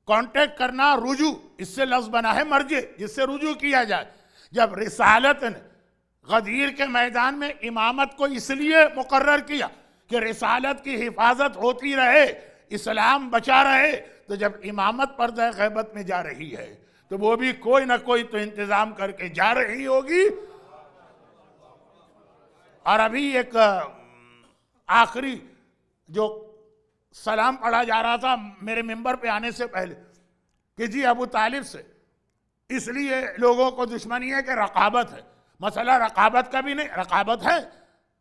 کانٹیکٹ کرنا رجوع، اس سے لفظ بنا ہے مرجع، جس سے رجوع کیا جائے. جب رسالت نے غدیر کے میدان میں امامت کو اس لیے مقرر کیا کہ رسالت کی حفاظت ہوتی رہے، اسلام بچا رہے، تو جب امامت پردہ غیبت میں جا رہی ہے تو وہ بھی کوئی نہ کوئی تو انتظام کر کے جا رہی ہوگی. اور ابھی ایک آخری جو سلام پڑھا جا رہا تھا میرے ممبر پہ آنے سے پہلے کہ جی ابو طالب سے اس لیے لوگوں کو دشمنی ہے کہ رقابت ہے. مسئلہ رقابت کا بھی نہیں، رقابت ہے.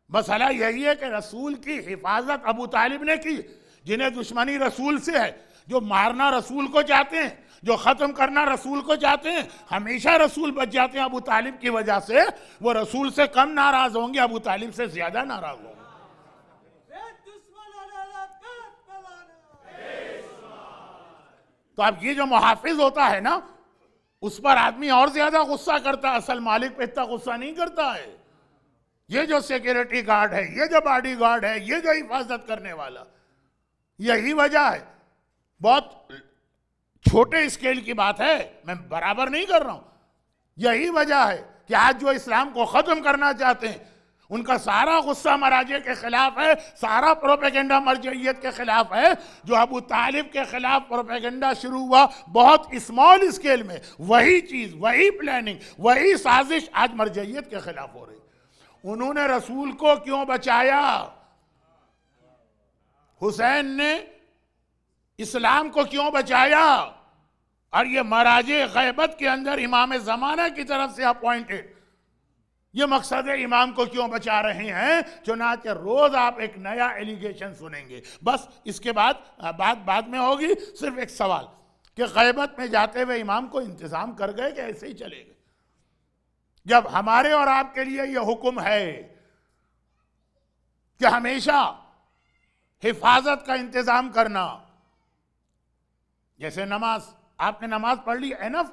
مسئلہ یہی ہے کہ رسول کی حفاظت ابو طالب نے کی. جنہیں دشمنی رسول سے ہے، جو مارنا رسول کو چاہتے ہیں، جو ختم کرنا رسول کو چاہتے ہیں، ہمیشہ رسول بچ جاتے ہیں ابو طالب کی وجہ سے. وہ رسول سے کم ناراض ہوں گے، ابو طالب سے زیادہ ناراض ہوں گے. تو اب یہ جو محافظ ہوتا ہے نا، اس پر آدمی اور زیادہ غصہ کرتا ہے، اصل مالک پہ اتنا غصہ نہیں کرتا ہے. یہ جو سیکیورٹی گارڈ ہے، یہ جو باڈی گارڈ ہے، یہ جو حفاظت کرنے والا، یہی وجہ ہے. بہت چھوٹے اسکیل کی بات ہے، میں برابر نہیں کر رہا ہوں. یہی وجہ ہے کہ آج جو اسلام کو ختم کرنا چاہتے ہیں ان کا سارا غصہ مراجع کے خلاف ہے، سارا پروپیگنڈا مرجعیت کے خلاف ہے. جو ابو طالب کے خلاف پروپیگنڈا شروع ہوا بہت اسمال اسکیل میں، وہی چیز، وہی پلاننگ، وہی سازش آج مرجعیت کے خلاف ہو رہی. انہوں نے رسول کو کیوں بچایا؟ حسین نے اسلام کو کیوں بچایا؟ اور یہ مراجع غیبت کے اندر امام زمانہ کی طرف سے اپوائنٹڈ یہ مقصد امام کو کیوں بچا رہے ہیں؟ چنانچہ روز آپ ایک نیا ایلیگیشن سنیں گے. بس اس کے بعد میں ہوگی. صرف ایک سوال کہ غیبت میں جاتے ہوئے امام کو انتظام کر گئے کہ ایسے ہی چلے گئے؟ جب ہمارے اور آپ کے لیے یہ حکم ہے کہ ہمیشہ حفاظت کا انتظام کرنا، جیسے نماز، آپ نے نماز پڑھ لی، انف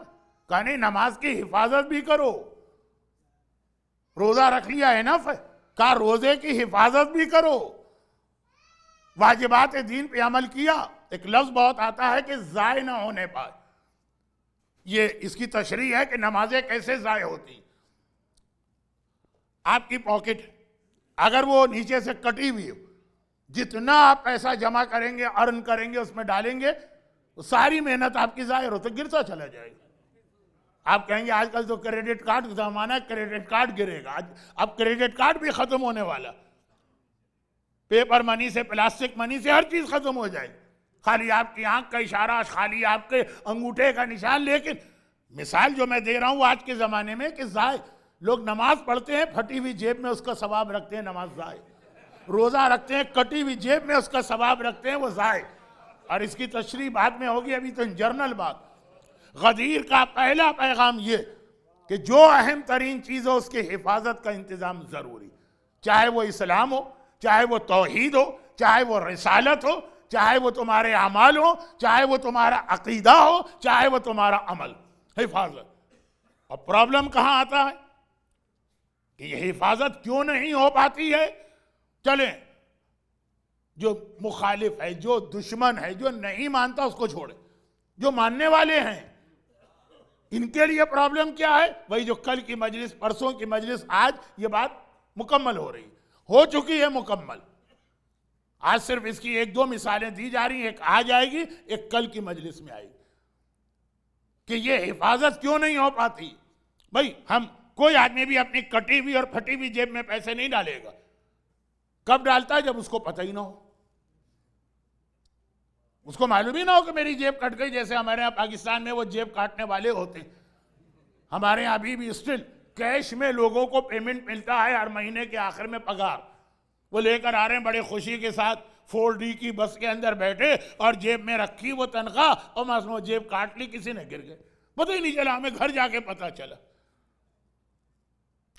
کہا نہیں نماز کی حفاظت بھی کرو. روزہ رکھ لیا، انف ہے، کہا روزے کی حفاظت بھی کرو. واجبات دین پہ عمل کیا. ایک لفظ بہت آتا ہے کہ ضائع نہ ہونے پائے. یہ اس کی تشریح ہے کہ نمازیں کیسے ضائع ہوتی. آپ کی پاکٹ اگر وہ نیچے سے کٹی ہوئی ہو، جتنا آپ پیسہ جمع کریں گے، ارن کریں گے، اس میں ڈالیں گے، ساری محنت آپ کی ظاہر ہو تو گرتا چلا جائے گا. آپ کہیں گے آج کل تو کریڈٹ کارڈ زمانہ ہے، کریڈٹ کارڈ گرے گا. اب کریڈٹ کارڈ بھی ختم ہونے والا. پیپر منی سے، پلاسٹک منی سے ہر چیز ختم ہو جائے گی. خالی آپ کی آنکھ کا اشارہ، خالی آپ کے انگوٹھے کا نشان. لیکن مثال جو میں دے رہا ہوں آج کے زمانے میں کہ ضائع، لوگ نماز پڑھتے ہیں پھٹی ہوئی جیب میں اس کا ثواب رکھتے ہیں، نماز ضائع. روزہ رکھتے ہیں کٹی ہوئی جیب میں اس کا ثواب رکھتے ہیں، وہ ضائع. اور اس کی تشریح بعد میں ہوگی، ابھی تو جرنل بات. غدیر کا پہلا پیغام یہ کہ جو اہم ترین چیز ہو اس کی حفاظت کا انتظام ضروری. چاہے وہ اسلام ہو، چاہے وہ توحید ہو، چاہے وہ رسالت ہو، چاہے وہ تمہارے اعمال ہو، چاہے وہ تمہارا عقیدہ ہو، چاہے وہ تمہارا عمل. حفاظت. اور پرابلم کہاں آتا ہے کہ یہ حفاظت کیوں نہیں ہو پاتی ہے؟ چلیں، جو مخالف ہے، جو دشمن ہے، جو نہیں مانتا اس کو چھوڑے. جو ماننے والے ہیں ان کے لیے پرابلم کیا ہے؟ وہی جو کل کی مجلس، پرسوں کی مجلس، آج یہ بات مکمل ہو چکی ہے مکمل. آج صرف اس کی ایک دو مثالیں دی جا رہی ہیں. ایک آج آئے گی، ایک کل کی مجلس میں آئے گی کہ یہ حفاظت کیوں نہیں ہو پاتی. بھائی ہم کوئی آدمی بھی اپنی کٹی ہوئی اور پھٹی ہوئی جیب میں پیسے نہیں ڈالے گا. کب ڈالتا ہے؟ جب اس کو پتہ ہی نہ ہو، اس کو معلوم ہی نہ ہو کہ میری جیب کٹ گئی. جیسے ہمارے یہاں پاکستان میں وہ جیب کاٹنے والے ہوتے ہیں. ہمارے یہاں ابھی بھی اسٹل کیش میں لوگوں کو پیمنٹ ملتا ہے ہر مہینے کے آخر میں پگار. وہ لے کر آ رہے ہیں بڑے خوشی کے ساتھ، 4D کی بس کے اندر بیٹھے اور جیب میں رکھی وہ تنخواہ، اور وہ جیب کاٹ لی، کسی نے گر گئے، پتہ ہی نہیں چلا. ہمیں گھر جا کے پتہ چلا.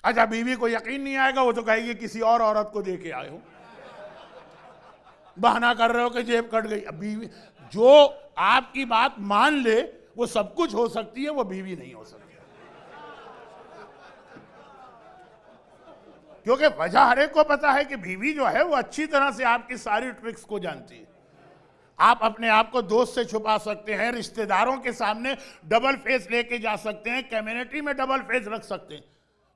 اچھا بیوی کو یقین نہیں آئے گا، وہ تو کہے گی کسی اور عورت کو دے کے آئے ہو، بہانہ کر رہے ہو کہ جیب کٹ گئی. اب بیوی جو آپ کی بات مان لے وہ سب کچھ ہو سکتی ہے، وہ بیوی نہیں ہو سکتی. کیونکہ وجہ ہر ایک کو پتا ہے کہ بیوی جو ہے وہ اچھی طرح سے آپ کی ساری ٹرکس کو جانتی ہے. آپ اپنے آپ کو دوست سے چھپا سکتے ہیں، رشتہ داروں کے سامنے ڈبل فیس لے کے جا سکتے ہیں، کمیونٹی میں ڈبل فیس رکھ سکتے ہیں۔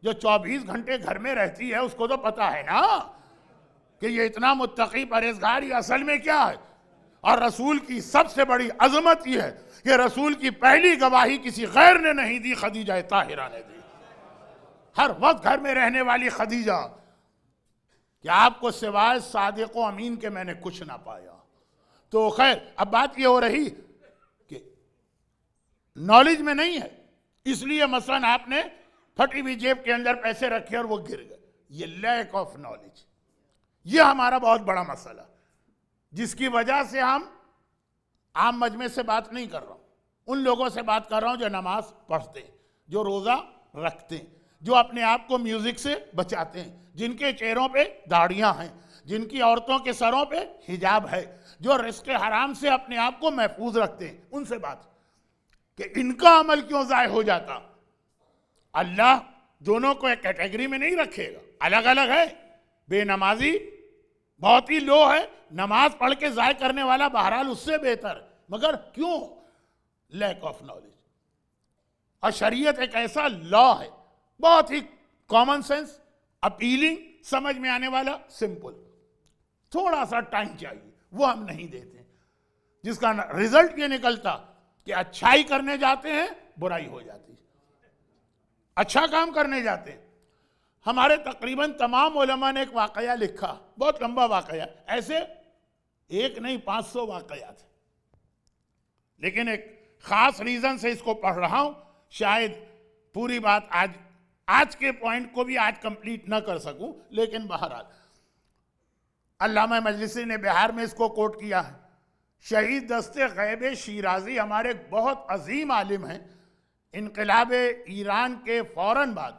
جو 24 گھنٹے گھر میں رہتی ہے اس کو تو پتا ہے نا کہ یہ اتنا متقی پرہیزگار یہ اصل میں کیا ہے۔ اور رسول کی سب سے بڑی عظمت یہ ہے کہ رسول کی پہلی گواہی کسی غیر نے نہیں دی، خدیجہ طاہرہ نے دی۔ ہر وقت گھر میں رہنے والی خدیجہ کہ آپ کو سوائے صادق و امین کے میں نے کچھ نہ پایا۔ تو خیر اب بات یہ ہو رہی کہ نالج میں نہیں ہے، اس لیے مثلا آپ نے پھٹی ہوئی جیب کے اندر پیسے رکھے اور وہ گر گئے، یہ لیک آف نالج، یہ ہمارا بہت بڑا مسئلہ، جس کی وجہ سے ہم عام مجمع سے بات نہیں کر رہا ہوں، ان لوگوں سے بات کر رہا ہوں جو نماز پڑھتے ہیں، جو روزہ رکھتے ہیں، جو اپنے آپ کو میوزک سے بچاتے ہیں، جن کے چہروں پہ داڑیاں ہیں، جن کی عورتوں کے سروں پہ حجاب ہے، جو رزق حرام سے اپنے آپ کو محفوظ رکھتے ہیں، ان سے بات کہ ان کا عمل کیوں ضائع ہو جاتا۔ اللہ دونوں کو ایک کیٹیگری میں نہیں رکھے گا، الگ الگ ہے۔ بے نمازی بہت ہی لو ہے، نماز پڑھ کے ضائع کرنے والا بہرحال اس سے بہتر، مگر کیوں؟ Lack of knowledge. اور شریعت ایک ایسا لا ہے بہت ہی کامن سینس، اپیلنگ، سمجھ میں آنے والا، سمپل، تھوڑا سا ٹائم چاہیے، وہ ہم نہیں دیتے، جس کا رزلٹ یہ نکلتا کہ اچھائی کرنے جاتے ہیں برائی ہو جاتی ہے، اچھا کام کرنے جاتے ہیں۔ ہمارے تقریباً تمام علماء نے ایک واقعہ لکھا، بہت لمبا واقعہ، ایسے ایک نہیں 500 واقعات، لیکن ایک خاص ریزن سے اس کو پڑھ رہا ہوں، شاید پوری بات آج کے پوائنٹ کو بھی آج کمپلیٹ نہ کر سکوں، لیکن بہرحال علامہ مجلسی نے بہار میں اس کو کوٹ کیا ہے۔ شہید دست غیب شیرازی ہمارے بہت عظیم عالم ہیں، انقلاب ایران کے فوراً بعد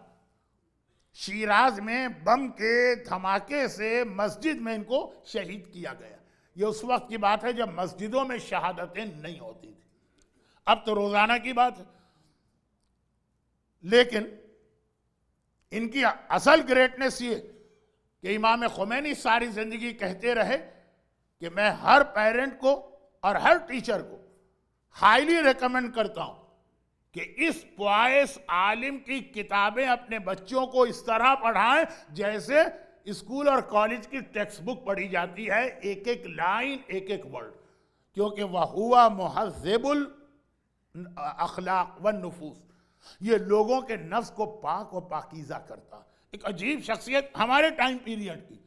شیراز میں بم کے دھماکے سے مسجد میں ان کو شہید کیا گیا۔ یہ اس وقت کی بات ہے جب مسجدوں میں شہادتیں نہیں ہوتی تھی، اب تو روزانہ کی بات ہے۔ لیکن ان کی اصل گریٹنس یہ کہ امام خمینی ساری زندگی کہتے رہے کہ میں ہر پیرنٹ کو اور ہر ٹیچر کو ہائیلی ریکمینڈ کرتا ہوں کہ اس پوائس عالم کی کتابیں اپنے بچوں کو اس طرح پڑھائیں جیسے اسکول اور کالج کی ٹیکسٹ بک پڑھی جاتی ہے، ایک ایک لائن، ایک ایک ورڈ، کیونکہ وَهُوَ مُحَذِّبُ الْأَخْلَاقِ وَالنُّفُوسِ، یہ لوگوں کے نفس کو پاک و پاکیزہ کرتا۔ ایک عجیب شخصیت ہمارے ٹائم پیریڈ کی،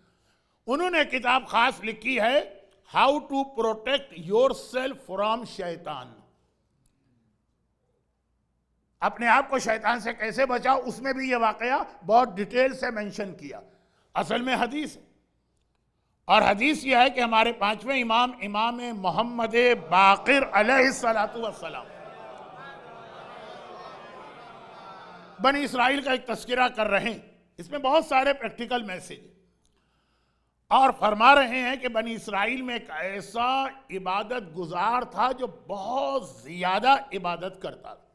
انہوں نے کتاب خاص لکھی ہے how to protect yourself from شیطان، اپنے آپ کو شیطان سے کیسے بچاؤ، اس میں بھی یہ واقعہ بہت ڈیٹیل سے مینشن کیا۔ اصل میں حدیث ہے، اور حدیث یہ ہے کہ ہمارے 5ویں امام، امام محمد باقر علیہ السلام، بنی اسرائیل کا ایک تذکرہ کر رہے ہیں، اس میں بہت سارے پریکٹیکل میسیج، اور فرما رہے ہیں کہ بنی اسرائیل میں ایک ایسا عبادت گزار تھا جو بہت زیادہ عبادت کرتا تھا۔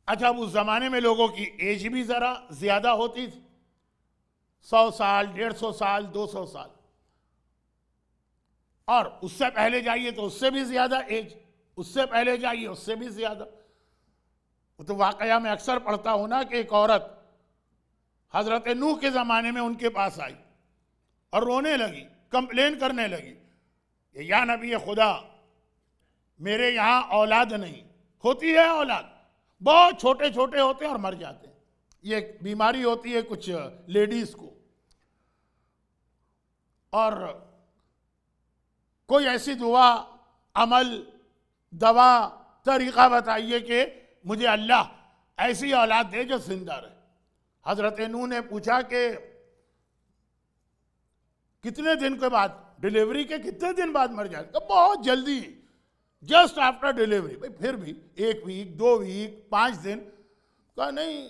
اچھا اس زمانے میں لوگوں کی ایج بھی ذرا زیادہ ہوتی تھی، 100 سال، 150 سال، 200 سال، اور اس سے پہلے جائیے تو اس سے بھی زیادہ ایج، اس سے پہلے جائیے اس سے بھی زیادہ۔ تو واقعہ میں اکثر پڑھتا ہوں نا کہ ایک عورت حضرت نوح کے زمانے میں ان کے پاس آئی اور رونے لگی، کمپلین کرنے لگی کہ یا نبی خدا میرے یہاں اولاد نہیں، ہوتی ہے اولاد، بہت چھوٹے چھوٹے ہوتے ہیں اور مر جاتے ہیں، یہ ایک بیماری ہوتی ہے کچھ لیڈیز کو، اور کوئی ایسی دعا، عمل، دوا، طریقہ بتائیے کہ مجھے اللہ ایسی اولاد دے جو زندہ رہے۔ حضرت نوح نے پوچھا کہ کتنے دن کے بعد، ڈیلیوری کے کتنے دن بعد مر جائے گا؟ بہت جلدی، جسٹ آفٹر ڈیلیوری۔ بھائی پھر بھی 1 ویک، 2 ویک، 5 دن، کہا نہیں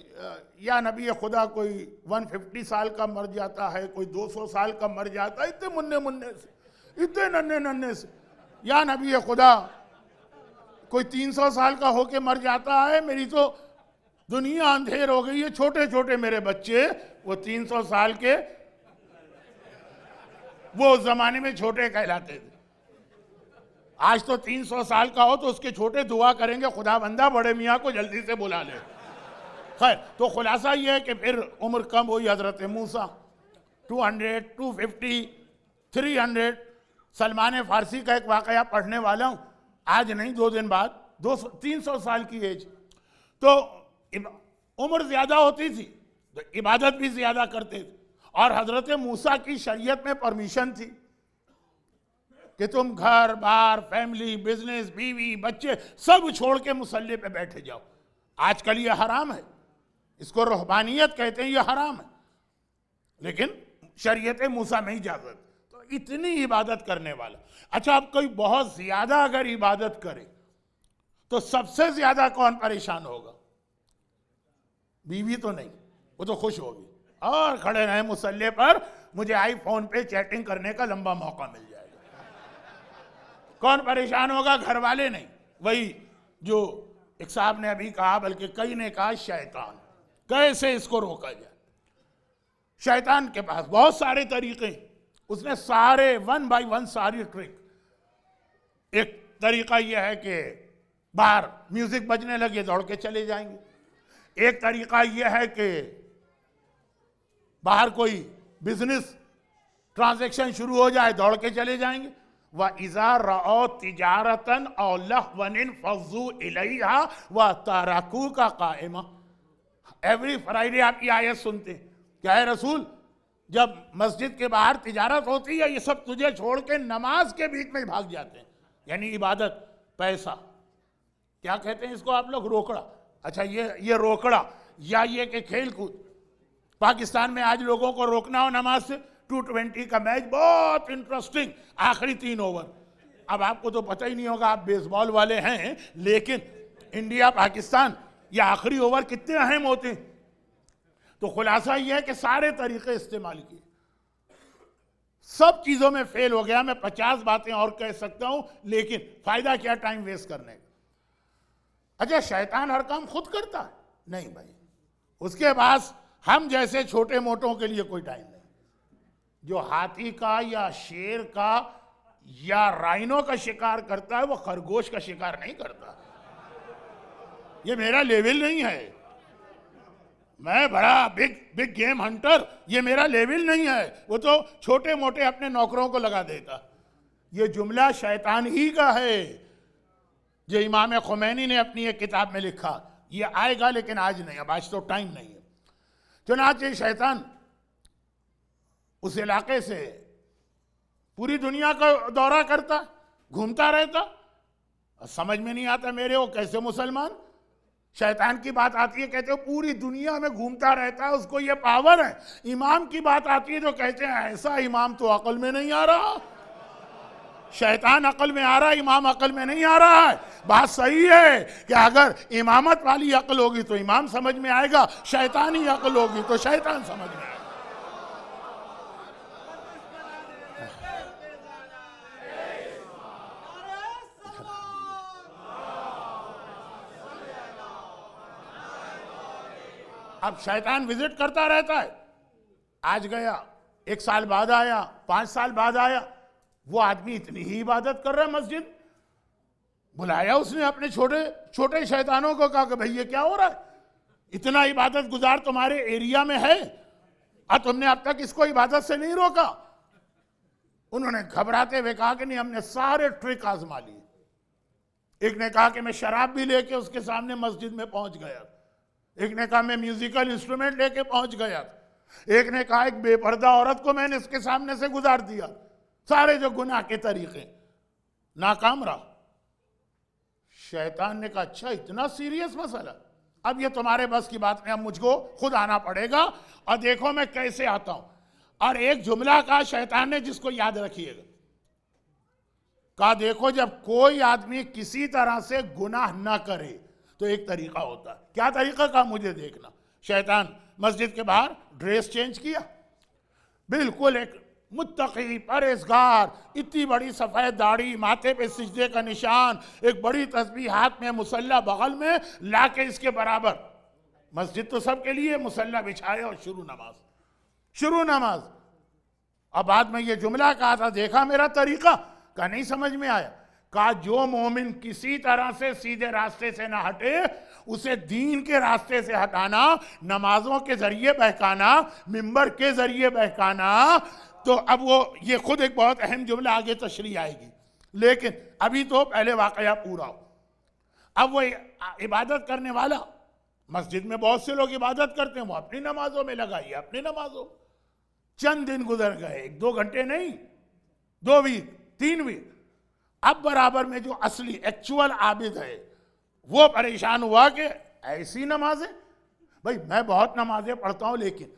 یا نبی خدا کوئی 150 سال کا مر جاتا ہے، کوئی 200 سال کا مر جاتا ہے، اتنے مننے سے، اتنے ننے سے، یا نبی خدا کوئی 300 سال کا ہو کے مر جاتا ہے، میری تو دنیا اندھیر ہو گئی ہے، چھوٹے چھوٹے میرے بچے، وہ 300 سال کے، وہ اس زمانے میں چھوٹے کہلاتے تھے۔ آج تو 300 سال کا ہو تو اس کے چھوٹے دعا کریں گے خدا بندہ بڑے میاں کو جلدی سے بلا لے. خیر تو خلاصہ یہ ہے کہ پھر عمر کم ہوئی حضرت موسیٰ 200 250 300. سلمان فارسی کا ایک واقعہ پڑھنے والا ہوں آج نہیں 2 دن بعد 300 سال کی ایج. تو عمر زیادہ ہوتی تھی تو عبادت بھی زیادہ کرتے تھے. اور حضرت موسیٰ کی شریعت میں پرمیشن تھی کہ تم گھر بار فیملی بزنس بیوی بچے سب چھوڑ کے مصلی پہ بیٹھے جاؤ. آج کل یہ حرام ہے, اس کو رہبانیت کہتے ہیں, یہ حرام ہے, لیکن شریعت موسیٰ میں اجازت. تو اتنی عبادت کرنے والا. اچھا اب کوئی بہت زیادہ اگر عبادت کرے تو سب سے زیادہ کون پریشان ہوگا؟ بیوی تو نہیں, وہ تو خوش ہوگی اور کھڑے رہے مصلی پر, مجھے آئی فون پہ چیٹنگ کرنے کا لمبا موقع مل جائے گا. کون پریشان ہوگا؟ گھر والے نہیں, وہی جو ایک صاحب نے ابھی کہا, بلکہ کئی نے کہا, شیطان. کیسے اس کو روکا جائے؟ شیطان کے پاس بہت سارے طریقے, اس نے سارے 1 by 1 ساری ٹرک. ایک طریقہ یہ ہے کہ باہر میوزک بجنے لگے دوڑ کے چلے جائیں گے. ایک طریقہ یہ ہے کہ باہر کوئی بزنس ٹرانزیکشن شروع ہو جائے دوڑ کے چلے جائیں گے. وَإِذَا رَأَوْا تِجَارَةً أَوْ لَهْوًا انفَضُّوا إِلَيْهَا وَتَرَكُوكَ قَائِمًا. ایوری فرائیڈے آپ کی آیت سنتے کہ اے رسول جب مسجد کے باہر تجارت ہوتی ہے یہ سب تجھے چھوڑ کے نماز کے بیچ میں بھاگ جاتے ہیں. یعنی عبادت, پیسہ, کیا کہتے ہیں اس کو آپ لوگ؟ روکڑا. اچھا یہ روکڑا, یا یہ کہ کھیل کود. پاکستان میں آج لوگوں کو روکنا ہو نماز سے, 220 کا میچ بہت انٹرسٹنگ, آخری 3 اوور. اب آپ کو تو پتہ ہی نہیں ہوگا, آپ بیس بال والے ہیں, لیکن انڈیا پاکستان یہ آخری اوور کتنے اہم ہوتے ہیں. تو خلاصہ یہ ہے کہ سارے طریقے استعمال کیے, سب چیزوں میں فیل ہو گیا. میں 50 باتیں اور کہہ سکتا ہوں, لیکن فائدہ کیا ٹائم ویسٹ کرنے کا. اچھا شیطان ہر کام خود کرتا ہے؟ نہیں بھائی, اس کے پاس ہم جیسے چھوٹے موٹوں کے لیے کوئی ٹائم نہیں. جو ہاتھی کا یا شیر کا یا رائنو کا شکار کرتا ہے وہ خرگوش کا شکار نہیں کرتا. یہ میرا لیول نہیں ہے, میں بڑا بگ گیم ہنٹر, یہ میرا لیول نہیں ہے. وہ تو چھوٹے موٹے اپنے نوکروں کو لگا دیتا. یہ جملہ شیطان ہی کا ہے جو امام خمینی نے اپنی ایک کتاب میں لکھا. یہ آئے گا لیکن آج نہیں, اب آج تو ٹائم نہیں ہے. چنانچہ شیطان اس علاقے سے پوری دنیا کا دورہ کرتا, گھومتا رہتا. سمجھ میں نہیں آتا میرے وہ کیسے مسلمان. شیطان کی بات آتی ہے کہتے ہو پوری دنیا میں گھومتا رہتا ہے, اس کو یہ پاور ہے. امام کی بات آتی ہے تو کہتے ہیں ایسا امام تو عقل میں نہیں آ رہا. شیطان عقل میں آ رہا ہے, امام عقل میں نہیں آ رہا ہے. بات صحیح ہے کہ اگر امامت والی عقل ہوگی تو امام سمجھ میں آئے گا, شیطانی عقل ہوگی تو شیطان سمجھ میں آئے گا. اب شیطان وزٹ کرتا رہتا ہے, آج گیا, 1 سال بعد آیا, 5 سال بعد آیا. وہ آدمی اتنی ہی عبادت کر رہا ہے مسجد, بلایا اس نے اپنے چھوٹے شیطانوں کو, کہا کہ بھئی یہ کیا ہو رہا ہے, اتنا عبادت گزار تمہارے ایریا میں ہے اور تم نے اب تک اس کو عبادت سے نہیں روکا. انہوں نے گھبراتے ہوئے کہا کہ نہیں, ہم نے سارے ٹرک آزما لیے. ایک نے کہا کہ میں شراب بھی لے کے اس کے سامنے مسجد میں پہنچ گیا. ایک نے کہا میں میوزیکل انسٹرومنٹ لے کے پہنچ گیا. ایک نے کہا ایک بے پردہ عورت کو میں نے اس کے سامنے سے گزار دیا. سارے جو گناہ کے طریقے, ناکام رہا. شیطان نے کہا اچھا اتنا سیریس مسئلہ, اب یہ تمہارے بس کی بات نہیں, اب مجھ کو خود آنا پڑے گا اور دیکھو میں کیسے آتا ہوں. اور ایک جملہ کہا شیطان نے جس کو یاد رکھیے گا, کہا دیکھو جب کوئی آدمی کسی طرح سے گناہ نہ کرے تو ایک طریقہ ہوتا ہے. کیا طریقہ؟ کہا مجھے دیکھنا. شیطان مسجد کے باہر ڈریس چینج کیا, بالکل ایک متقی پرہیزگار, اتنی بڑی سفید داڑھی, ماتھے پہ سجدے کا نشان, ایک بڑی تسبیح ہاتھ میں, مصلی بغل میں, لا کے اس کے برابر. مسجد تو سب کے لیے, مصلی بچھایا اور شروع نماز. اب بعد میں یہ جملہ کہا تھا, دیکھا میرا طریقہ؟ کہا نہیں سمجھ میں آیا. کہا جو مومن کسی طرح سے سیدھے راستے سے نہ ہٹے اسے دین کے راستے سے ہٹانا، نمازوں کے ذریعے بہکانا، ممبر کے ذریعے بہکانا، تو اب وہ یہ خود ایک بہت اہم جملہ آگے تشریح آئے گی، لیکن ابھی تو پہلے واقعہ پورا ہو۔ اب وہ عبادت کرنے والا، مسجد میں بہت سے لوگ عبادت کرتے ہیں، وہ اپنی نمازوں میں لگائیے، اپنی نمازوں، چند دن گزر گئے، 1-2 گھنٹے نہیں، 2 ویک 3 ویک، اب برابر میں جو اصلی ایکچول عابد ہے وہ پریشان ہوا کہ ایسی نمازیں، بھائی میں بہت نمازیں پڑھتا ہوں لیکن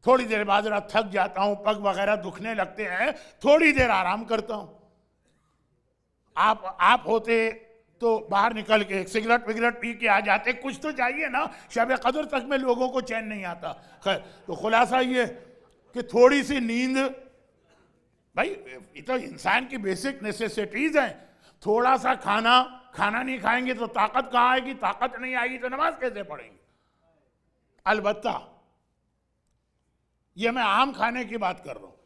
تھوڑی دیر بعد ذرا تھک جاتا ہوں، پگ وغیرہ دکھنے لگتے ہیں، تھوڑی دیر آرام کرتا ہوں۔ آپ ہوتے تو باہر نکل کے ایک سگریٹ وگریٹ پی کے آ جاتے، کچھ تو چاہیے نا، شب قدر تک میں لوگوں کو چین نہیں آتا۔ خیر، تو خلاصہ یہ کہ تھوڑی سی نیند، بھائی یہ تو انسان کی بیسک نیسیسٹیز ہیں، تھوڑا سا کھانا نہیں کھائیں گے تو طاقت کہاں آئے گی، طاقت نہیں آئے گی تو نماز کیسے پڑھیں گے؟ البتہ یہ میں عام کھانے کی بات کر رہا ہوں،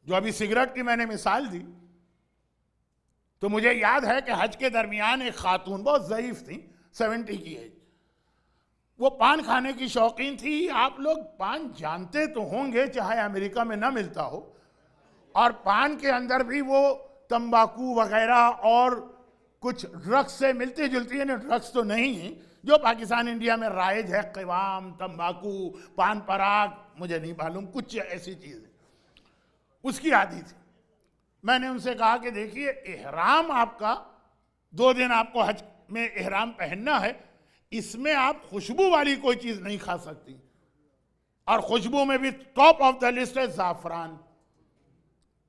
جو ابھی سگریٹ کی میں نے مثال دی، تو مجھے یاد ہے کہ حج کے درمیان ایک خاتون بہت ضعیف تھی، 70 کی ایج، وہ پان کھانے کی شوقین تھی۔ آپ لوگ پان جانتے تو ہوں گے، چاہے امریکہ میں نہ ملتا ہو، اور پان کے اندر بھی وہ تمباکو وغیرہ اور کچھ ڈرگس سے ملتی جلتی ہے، ڈرگس تو نہیں ہیں جو پاکستان انڈیا میں رائج ہے، قوام، تمباکو، پان پراگ، مجھے نہیں معلوم، کچھ ایسی چیزیں اس کی عادی تھی۔ میں نے ان سے کہا کہ دیکھیے احرام آپ کا 2 دن آپ کو حج میں احرام پہننا ہے، اس میں آپ خوشبو والی کوئی چیز نہیں کھا سکتی، اور خوشبو میں بھی ٹاپ آف دا لسٹ ہے زعفران۔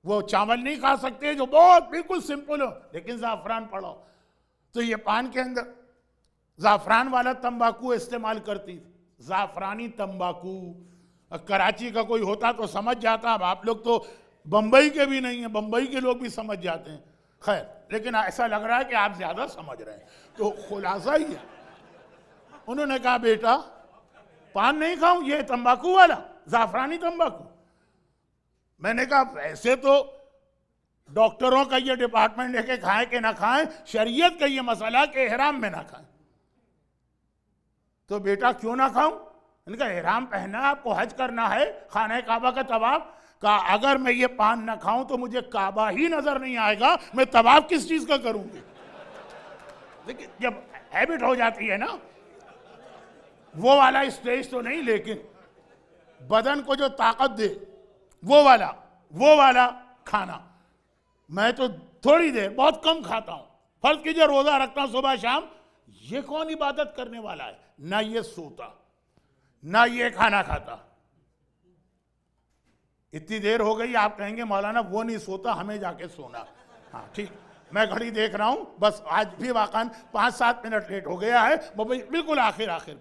وہ چاول نہیں کھا سکتے جو بہت بالکل سمپل ہو، لیکن زعفران پڑو، تو یہ پان کے اندر زعفران والا تمباکو استعمال کرتی تھی، زعفرانی تمباکو۔ کراچی کا کوئی ہوتا تو سمجھ جاتا، اب آپ لوگ تو بمبئی کے بھی نہیں ہیں، بمبئی کے لوگ بھی سمجھ جاتے ہیں، خیر، لیکن ایسا لگ رہا ہے کہ آپ زیادہ سمجھ رہے ہیں، تو خلاصہ ہی ہے۔ انہوں نے کہا بیٹا پان نہیں کھاؤں، یہ تمباکو والا زعفرانی تمباکو۔ میں نے کہا ویسے تو ڈاکٹروں کا یہ ڈپارٹمنٹ ہے کہ کھائیں کہ نہ کھائیں، شریعت کا یہ مسئلہ کہ احرام میں نہ کھائیں۔ تو بیٹا کیوں نہ کھاؤں؟ ان کا احرام پہنا، آپ کو حج کرنا ہے، خانہ کعبہ کا طواف۔ کہا اگر میں یہ پان نہ کھاؤں تو مجھے کعبہ ہی نظر نہیں آئے گا، میں طواف کس چیز کا کروں گی؟ دیکھیں جب ہیبٹ ہو جاتی ہے نا، وہ والا اسٹیج تو نہیں، لیکن بدن کو جو طاقت دے وہ والا کھانا۔ میں تو تھوڑی دیر بہت کم کھاتا ہوں، فرض کیجئے روزہ رکھتا ہوں صبح شام، یہ کون عبادت کرنے والا ہے؟ نہ یہ سوتا، نہ یہ کھانا کھاتا۔ اتنی دیر ہو گئی، آپ کہیں گے مولانا وہ نہیں سوتا، ہمیں جا کے سونا۔ ہاں ٹھیک، میں گھڑی دیکھ رہا ہوں، بس آج بھی واقعاً 5-7 منٹ لیٹ ہو گیا ہے، بالکل آخر میں۔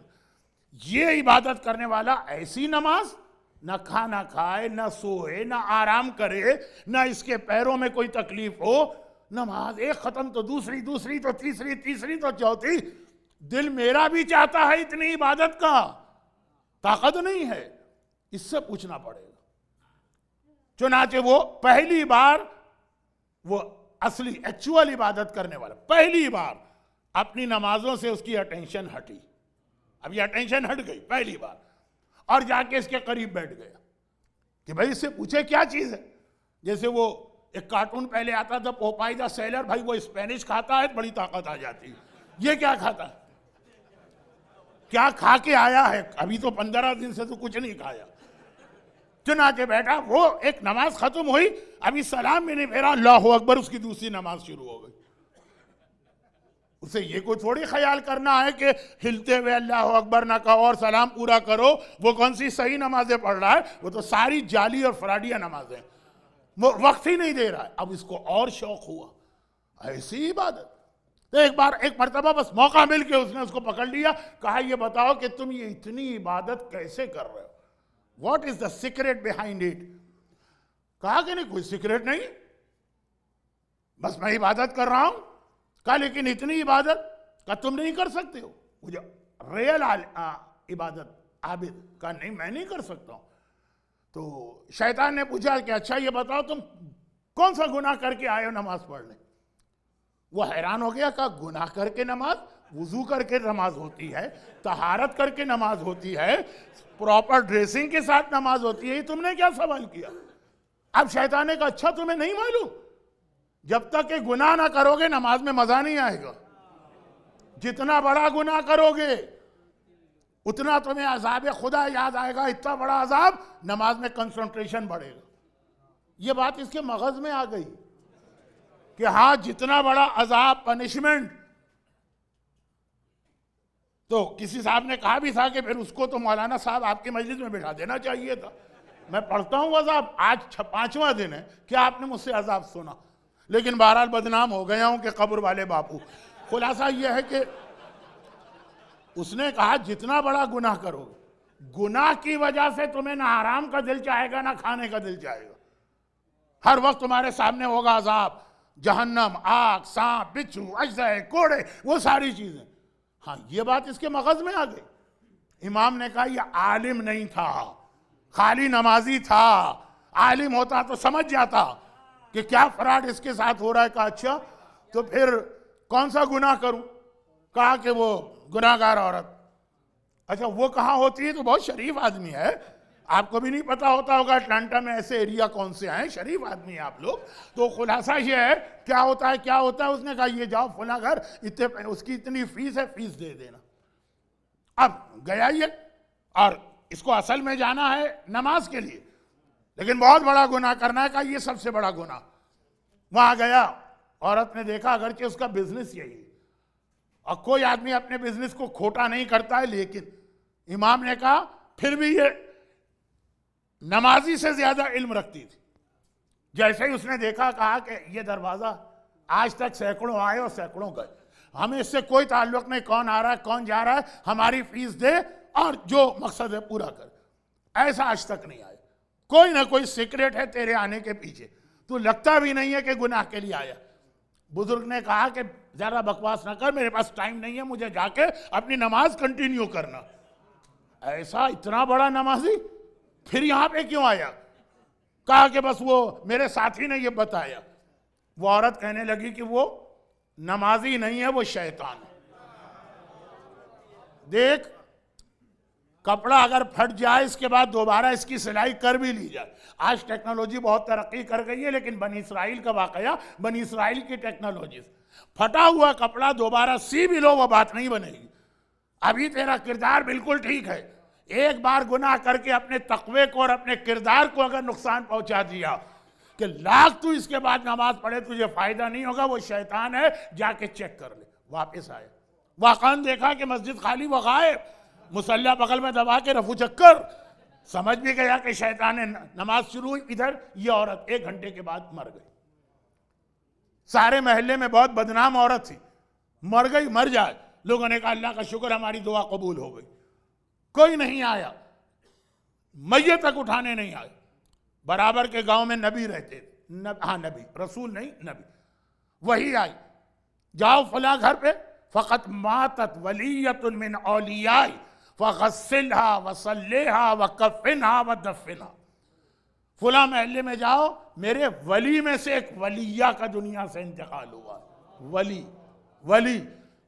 یہ عبادت کرنے والا ایسی نماز، نہ کھانا کھائے، نہ سوئے، نہ آرام کرے، نہ اس کے پیروں میں کوئی تکلیف ہو، نماز ایک ختم تو دوسری تو تیسری تو چوتھی۔ دل میرا بھی چاہتا ہے اتنی عبادت کا، طاقت نہیں ہے، اس سے پوچھنا پڑے گا۔ چنانچہ وہ پہلی بار، وہ اصلی ایکچول عبادت کرنے والا پہلی بار اپنی نمازوں سے اس کی اٹینشن ہٹی۔ اب یہ اٹینشن ہٹ گئی پہلی بار، اور جا کے اس کے قریب بیٹھ گیا کہ بھائی اس سے پوچھے کیا چیز ہے۔ جیسے وہ ایک کارٹون پہلے آتا تھا، پوپائی دا سیلر، بھائی وہ اسپینش کھاتا ہے بڑی طاقت آ جاتی ہے، یہ کیا کھاتا ہے، کیا کھا کے آیا ہے؟ ابھی تو 15 دن سے تو کچھ نہیں کھایا۔ چنانچہ بیٹا، وہ ایک نماز ختم ہوئی، ابھی سلام میں نے پھیرا، اللہ اکبر، اس کی دوسری نماز شروع ہو گئی۔ اسے یہ کوئی تھوڑی خیال کرنا ہے کہ ہلتے ہوئے اللہ اکبر نہ کہو اور سلام پورا کرو، وہ کون سی صحیح نمازیں پڑھ رہا ہے؟ وہ تو ساری جعلی اور فراڈیہ نمازیں، وہ وقت ہی نہیں دے رہا ہے۔ اب اس کو اور شوق ہوا ایسی عبادت، تو ایک مرتبہ بس موقع مل کے اس نے اس کو پکڑ لیا، کہا یہ بتاؤ کہ تم یہ اتنی عبادت کیسے کر رہے ہو؟ What is the secret behind it? کہا کہ نہیں کوئی سیکریٹ نہیں، بس میں عبادت کر رہا ہوں۔ کہا لیکن اتنی عبادت کہا تم نہیں کر سکتے ہو؟ مجھے ریل عبادت عابد کہا نہیں میں نہیں کر سکتا ہوں۔ تو شیطان نے پوچھا کہ اچھا یہ بتاؤ تم کون سا گناہ کر کے آئے ہو نماز پڑھنے؟ وہ حیران ہو گیا، کہا گناہ کر کے نماز؟ وضو کر کے نماز ہوتی ہے، طہارت کر کے نماز ہوتی ہے، پراپر ڈریسنگ کے ساتھ نماز ہوتی ہے، یہ تم نے کیا سوال کیا؟ اب شیطان نے کہا اچھا تمہیں نہیں معلوم؟ جب تک کہ گناہ نہ کرو گے نماز میں مزہ نہیں آئے گا. جتنا بڑا گناہ کرو گے اتنا تمہیں عذاب خدا یاد آئے گا، اتنا بڑا عذاب، نماز میں کنسنٹریشن بڑھے گا. یہ بات اس کے مغز میں آ گئی کہ ہاں جتنا بڑا عذاب، پنشمنٹ. تو کسی صاحب نے کہا بھی تھا کہ پھر اس کو تو مولانا صاحب آپ کی مجلس میں بٹھا دینا چاہیے تھا. میں پڑھتا ہوں عذاب، آج 5واں دن ہے، کیا آپ نے مجھ سے عذاب سنا؟ لیکن بہرحال بدنام ہو گیا ہوں کہ قبر والے باپو. خلاصہ یہ ہے کہ اس نے کہا جتنا بڑا گناہ کرو گے، گناہ کی وجہ سے تمہیں نہ حرام کا دل چاہے گا نہ کھانے کا دل چاہے گا. ہر وقت تمہارے سامنے ہوگا عذاب، جہنم، آگ، سانپ، بچھو، اژدہے، کوڑے، وہ ساری چیزیں. ہاں یہ بات اس کے مغز میں آ گئی. امام نے کہا یہ عالم نہیں تھا، خالی نمازی تھا. عالم ہوتا تو سمجھ جاتا کہ کیا فراڈ اس کے ساتھ ہو رہا ہے. کہا اچھا تو پھر کون سا گناہ کروں؟ کہا کہ وہ گناہگار عورت. اچھا وہ کہاں ہوتی ہے؟ تو بہت شریف آدمی ہے، آپ کو بھی نہیں پتا ہوتا ہوگا اٹلانٹا میں ایسے ایریا کون سے ہیں، شریف آدمی ہیں آپ لوگ. تو خلاصہ یہ ہے کیا ہوتا ہے کیا ہوتا ہے. اس نے کہا یہ جاؤ فلاں گھر، اس کی اتنی فیس ہے، فیس دے دینا. اب گیا یہ، اور اس کو اصل میں جانا ہے نماز کے لیے، لیکن بہت بڑا گناہ کرنا ہے. کہا یہ سب سے بڑا گناہ. وہاں گیا، عورت نے دیکھا اگرچہ اس کا بزنس یہی ہے اور کوئی آدمی اپنے بزنس کو کھوٹا نہیں کرتا ہے، لیکن امام نے کہا پھر بھی یہ نمازی سے زیادہ علم رکھتی تھی. جیسے ہی اس نے دیکھا کہا کہ یہ دروازہ آج تک سینکڑوں آئے اور سینکڑوں گئے، ہمیں اس سے کوئی تعلق نہیں، کون آ رہا ہے کون جا رہا ہے، ہماری فیس دے اور جو مقصد ہے پورا کر. ایسا آج تک نہیں آیا. کوئی نہ کوئی سیکریٹ ہے تیرے آنے کے پیچھے، تو لگتا بھی نہیں ہے کہ گناہ کے لیے آیا. بزرگ نے کہا کہ ذرا بکواس نہ کر، میرے پاس ٹائم نہیں ہے، مجھے جا کے اپنی نماز کنٹینیو کرنا. ایسا اتنا بڑا نمازی پھر یہاں پہ کیوں آیا؟ کہا کہ بس وہ میرے ساتھی نے یہ بتایا. وہ عورت کہنے لگی کہ وہ نمازی نہیں ہے، وہ شیطان ہے. دیکھ کپڑا اگر پھٹ جائے اس کے بعد دوبارہ اس کی سلائی کر بھی لی جائے. آج ٹیکنالوجی بہت ترقی کر گئی ہے، لیکن بنی اسرائیل کا واقعہ، بنی اسرائیل کی ٹیکنالوجی، پھٹا ہوا کپڑا دوبارہ سی بھی لو وہ بات نہیں بنے گی. ابھی تیرا کردار بالکل ٹھیک ہے، ایک بار گناہ کر کے اپنے تقوی کو اور اپنے کردار کو اگر نقصان پہنچا دیا کہ لاکھ تو اس کے بعد نماز پڑھے تجھے فائدہ نہیں ہوگا. وہ شیطان ہے، جا کے چیک کر لے. واپس آئے، واقعاً دیکھا کہ مسجد خالی، وہ غائب، مسلح بغل میں دبا کے رفو چکر. سمجھ بھی گیا کہ شیطان نے نماز شروع ہوئی. ادھر یہ عورت 1 گھنٹے کے بعد مر گئی. سارے محلے میں بہت بدنام عورت تھی، مر گئی. مر جائے، لوگوں نے کہا اللہ کا شکر ہماری دعا قبول ہو گئی. کوئی نہیں آیا، میت تک اٹھانے نہیں آئے. برابر کے گاؤں میں نبی رہتے تھے، ہاں نبی، رسول نہیں نبی. وہی آئی، جاؤ فلاں گھر پہ، فقط ماتت ولیت من اولیائی فغسلها وصلیها وکفنها ودفنها. فلاں محلے میں جاؤ، میرے ولی میں سے ایک ولیہ کا دنیا سے انتقال ہوا. ولی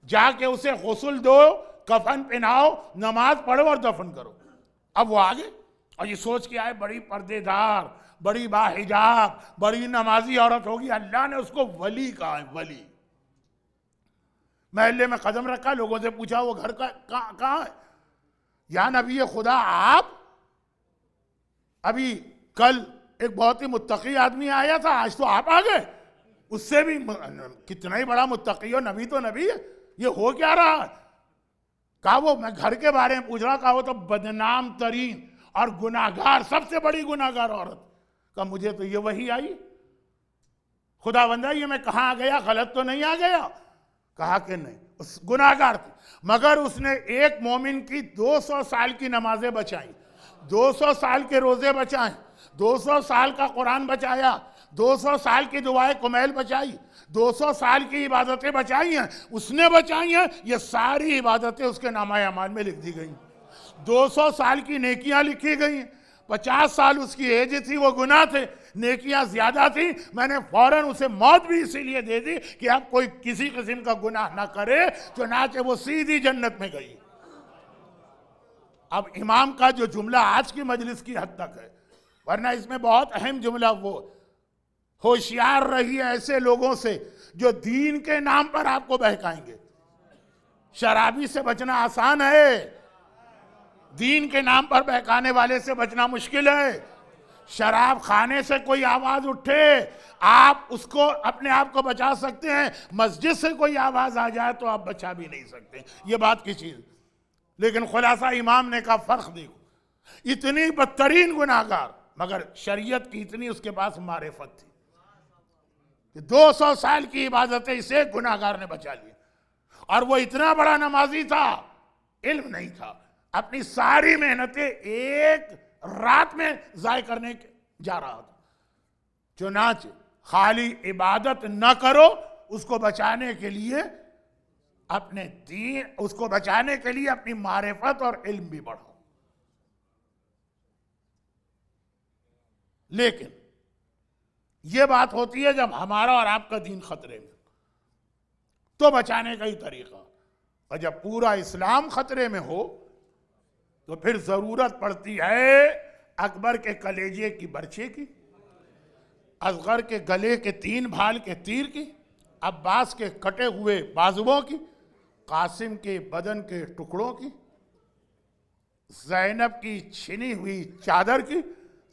جا کے اسے غسل دو، کفن پہناؤ، نماز پڑھو اور دفن کرو. اب وہ آگے اور یہ سوچ کے آئے بڑی پردے دار، بڑی باحجاب، بڑی نمازی عورت ہوگی، اللہ نے اس کو ولی کہا ہے. ولی. محلے میں قدم رکھا، لوگوں سے پوچھا وہ گھر کہاں ہے؟ یا نبی خدا آپ؟ ابھی کل ایک بہت ہی متقی آدمی آیا تھا، آج تو آپ آ گئے. اس سے بھی کتنا ہی بڑا متقی ہو، نبی تو نبی ہے، یہ ہو کیا رہا ہے؟ کہا وہ میں گھر کے بارے میں پوچھ رہا. کہا وہ تو بدنام ترین اور گناہگار، سب سے بڑی گناہگار عورت. کہا مجھے تو یہ وحی آئی. خدا بندہ یہ میں کہاں آ گیا؟ غلط تو نہیں آ گیا؟ کہا کہ نہیں، اس گناہگار تھی، مگر اس نے ایک مومن کی 200 سال کی نمازیں بچائیں، 200 سال کے روزے بچائیں، 200 سال کا قرآن بچایا، 200 سال کی دعائیں کمیل بچائی، 200 سال کی عبادتیں بچائی ہیں. اس نے بچائی ہیں، یہ ساری عبادتیں اس کے نامہ اعمال میں لکھ دی گئیں. 200 سال کی نیکیاں لکھی گئی ہیں. 50 سال اس کی ایج تھی، وہ گناہ تھے، نیکیاں زیادہ تھیں، میں نے فوراً اسے موت بھی اسی لیے دے دی کہ اب کوئی کسی قسم کا گناہ نہ کرے، چنانچہ وہ سیدھی جنت میں گئی۔ اب امام کا جو جملہ آج کی مجلس کی حد تک ہے، ورنہ اس میں بہت اہم جملہ وہ، ہوشیار رہیے ایسے لوگوں سے جو دین کے نام پر آپ کو بہکائیں گے۔ شرابی سے بچنا آسان ہے، دین کے نام پر بہکانے والے سے بچنا مشکل ہے۔ شراب خانے سے کوئی آواز اٹھے، آپ اس کو اپنے آپ کو بچا سکتے ہیں، مسجد سے کوئی آواز آ جائے تو آپ بچا بھی نہیں سکتے، یہ بات کی چیز۔ لیکن خلاصہ امام نے کہا فرق دیکھو، اتنی بدترین گناہگار، مگر شریعت کی اتنی اس کے پاس معرفت تھی کہ 200 سال کی عبادتیں اس ایک گناہگار نے بچا لی، اور وہ اتنا بڑا نمازی تھا، علم نہیں تھا، اپنی ساری محنتیں ایک رات میں ضائع کرنے جا رہا تھا۔ چنانچہ خالی عبادت نہ کرو، اس کو بچانے کے لیے اپنے دین، اس کو بچانے کے لیے اپنی معرفت اور علم بھی بڑھاؤ۔ لیکن یہ بات ہوتی ہے جب ہمارا اور آپ کا دین خطرے میں، تو بچانے کا ہی طریقہ، اور جب پورا اسلام خطرے میں ہو تو پھر ضرورت پڑتی ہے اکبر کے کلیجے کی برچے کی، اصغر کے گلے کے 3 بھال کے تیر کی، عباس کے کٹے ہوئے بازوؤں کی، قاسم کے بدن کے ٹکڑوں کی، زینب کی چھنی ہوئی چادر کی،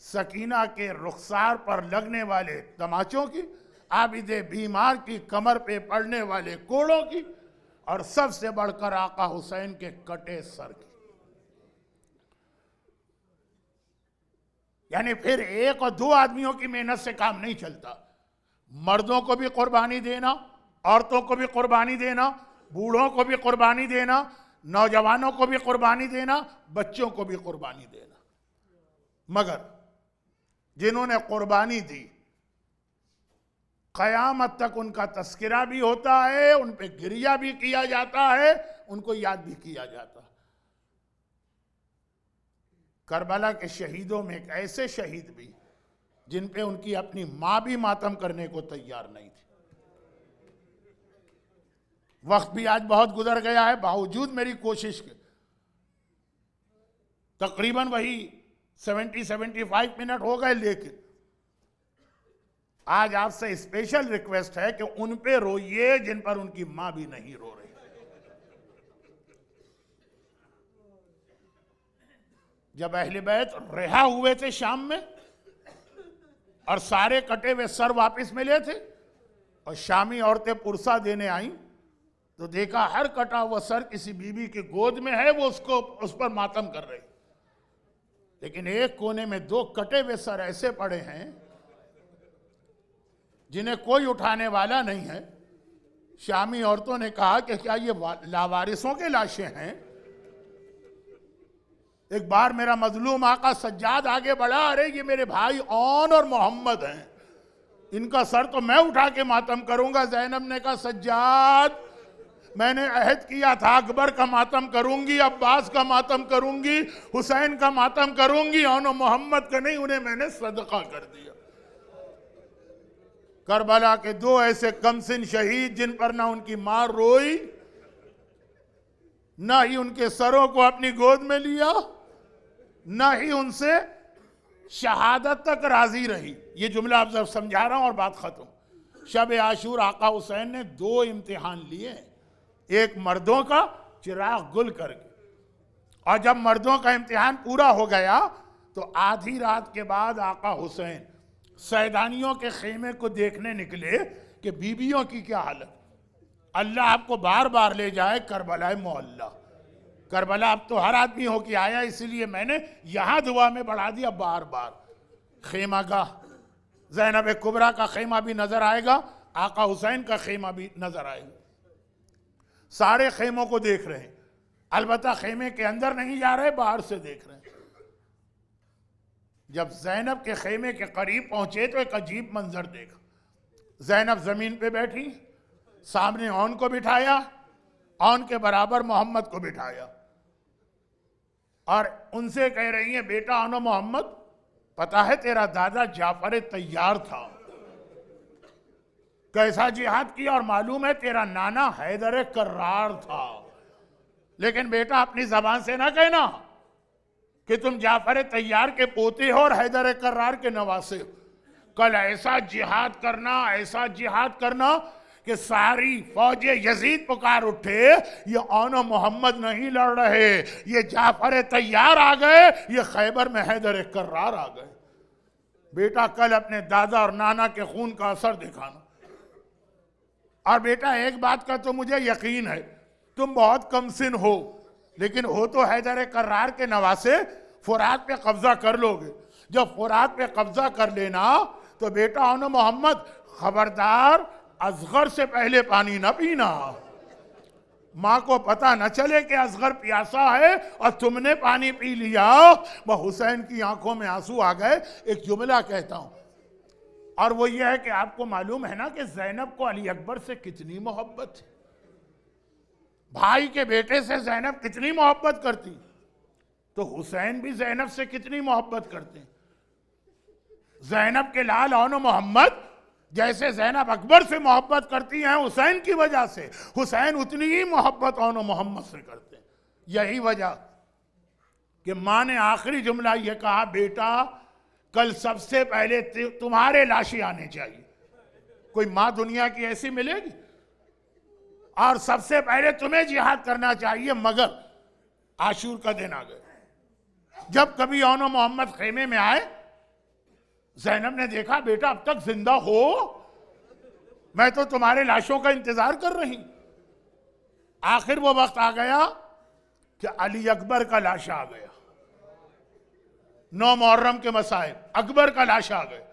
سکینہ کے رخسار پر لگنے والے تماچوں کی، عابد بیمار کی کمر پہ پڑنے والے کوڑوں کی، اور سب سے بڑھ کر آقا حسین کے کٹے سر کی۔ یعنی پھر 1 اور 2 آدمیوں کی محنت سے کام نہیں چلتا، مردوں کو بھی قربانی دینا، عورتوں کو بھی قربانی دینا، بوڑھوں کو بھی قربانی دینا، نوجوانوں کو بھی قربانی دینا، بچوں کو بھی قربانی دینا۔ مگر جنہوں نے قربانی دی، قیامت تک ان کا تذکرہ بھی ہوتا ہے، ان پہ گریہ بھی کیا جاتا ہے، ان کو یاد بھی کیا جاتا ہے۔ کربلا کے شہیدوں میں ایک ایسے شہید بھی جن پہ ان کی اپنی ماں بھی ماتم کرنے کو تیار نہیں تھی۔ وقت بھی آج بہت گزر گیا ہے، باوجود میری کوشش کے تقریباً وہی 70-75 منٹ ہو گئے، لیکن آج آپ سے اسپیشل ریکویسٹ ہے کہ ان پہ روئیے جن پر ان کی ماں بھی نہیں رو رہی۔ جب اہل بیت رہا ہوئے تھے شام میں اور سارے کٹے ہوئے سر واپس ملے تھے، اور شامی عورتیں پرسہ دینے آئیں تو دیکھا ہر کٹا ہوا سر کسی بیوی کی گود میں ہے، وہ اس پر ماتم کر رہے، لیکن ایک کونے میں 2 کٹے ہوئے سر ایسے پڑے ہیں جنہیں کوئی اٹھانے والا نہیں ہے۔ شامی عورتوں نے کہا کہ کیا یہ لاوارثوں کے لاشیں ہیں؟ ایک بار میرا مظلوم آقا سجاد آگے بڑھا، ارے یہ میرے بھائی اون اور محمد ہیں، ان کا سر تو میں اٹھا کے ماتم کروں گا۔ زینب نے کہا سجاد، میں نے عہد کیا تھا اکبر کا ماتم کروں گی، عباس کا ماتم کروں گی، حسین کا ماتم کروں گی، اون و محمد کا نہیں، انہیں میں نے صدقہ کر دیا۔ کربلا کے 2 ایسے کمسن شہید جن پر نہ ان کی ماں روئی، نہ ہی ان کے سروں کو اپنی گود میں لیا، نہ ہی ان سے شہادت تک راضی رہی۔ یہ جملہ آپ ذرا سمجھا رہا ہوں اور بات ختم۔ شب عاشور آقا حسین نے 2 امتحان لیے، ایک مردوں کا چراغ گل کر کے، اور جب مردوں کا امتحان پورا ہو گیا تو آدھی رات کے بعد آقا حسین سیدانیوں کے خیمے کو دیکھنے نکلے کہ بیویوں کی کیا حالت۔ اللہ آپ کو بار بار لے جائے کربلا معلیٰ۔ کربلا اب تو ہر آدمی ہو کے آیا، اسی لیے میں نے یہاں دعا میں بڑھا دیا بار بار۔ خیمہ گاہ زینب کبریٰ کا خیمہ بھی نظر آئے گا، آقا حسین کا خیمہ بھی نظر آئے گا۔ سارے خیموں کو دیکھ رہے ہیں، البتہ خیمے کے اندر نہیں جا رہے، باہر سے دیکھ رہے ہیں۔ جب زینب کے خیمے کے قریب پہنچے تو ایک عجیب منظر دیکھا۔ زینب زمین پہ بیٹھی، سامنے اون کو بٹھایا، اون کے برابر محمد کو بٹھایا، اور ان سے کہہ رہی ہیں بیٹا اون و محمد پتا ہے تیرا دادا جعفر طیار تھا، کیسا جہاد کیا، اور معلوم ہے تیرا نانا حیدر کرار تھا، لیکن بیٹا اپنی زبان سے نہ کہنا کہ تم جعفر طیار کے پوتے ہو اور حیدر کرار کے نواسے ہو۔ کل ایسا جہاد کرنا کہ ساری فوج یزید پکار اٹھے، یہ آن و محمد نہیں لڑ رہے، یہ جعفر طیار آ گئے، یہ خیبر میں حیدر کرار آ گئے۔ بیٹا کل اپنے دادا اور نانا کے خون کا اثر دکھانا۔ اور بیٹا ایک بات کا تو مجھے یقین ہے، تم بہت کم سن ہو، لیکن ہو تو حیدر کرار کے نواسے، فرات پہ قبضہ کر لو گے۔ جب فرات پہ قبضہ کر لینا تو بیٹا آن و محمد خبردار اصغر سے پہلے پانی نہ پینا، ماں کو پتا نہ چلے کہ اصغر پیاسا ہے اور تم نے پانی پی لیا۔ وہ حسین کی آنکھوں میں آنسو آ گئے۔ ایک جملہ کہتا ہوں، اور وہ یہ ہے کہ آپ کو معلوم ہے نا کہ زینب کو علی اکبر سے کتنی محبت ہے، بھائی کے بیٹے سے زینب کتنی محبت کرتی، تو حسین بھی زینب سے کتنی محبت کرتے ہیں۔ زینب کے لال آن و محمد جیسے زینب اکبر سے محبت کرتی ہیں حسین کی وجہ سے، حسین اتنی ہی محبت آن و محمد سے کرتے ہیں۔ یہی وجہ کہ ماں نے آخری جملہ یہ کہا، بیٹا کل سب سے پہلے تمہارے لاشیں آنے چاہیے۔ کوئی ماں دنیا کی ایسی ملے گی؟ اور سب سے پہلے تمہیں جہاد کرنا چاہیے، مگر عاشور کا دن آ گئے۔ جب کبھی آن و محمد خیمے میں آئے، زینب نے دیکھا بیٹا اب تک زندہ ہو، میں تو تمہارے لاشوں کا انتظار کر رہی۔ آخر وہ وقت آ گیا کہ علی اکبر کا لاش آ گیا، 9 محرم کے مصائب، اکبر کا لاش آ گئے۔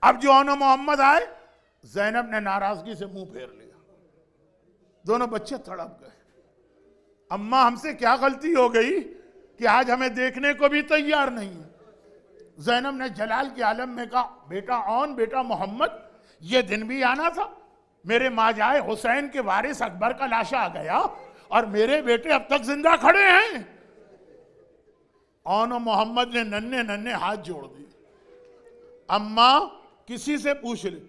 اب جو آن و محمد آئے، زینب نے ناراضگی سے منہ پھیر لیا، دونوں بچے تڑپ گئے۔ اماں ہم سے کیا غلطی ہو گئی کہ آج ہمیں دیکھنے کو بھی تیار نہیں ہے۔ زینب نے جلال کے عالم میں کہا، بیٹا بیٹا محمد، یہ دن بھی آنا تھا، میرے ماجائے حسین کے وارث اکبر کا لاش آ گیا اور میرے بیٹے اب تک زندہ کھڑے ہیں۔ آن و محمد نے ننھے ہاتھ جوڑ دیے۔ اماں کسی سے پوچھ لے،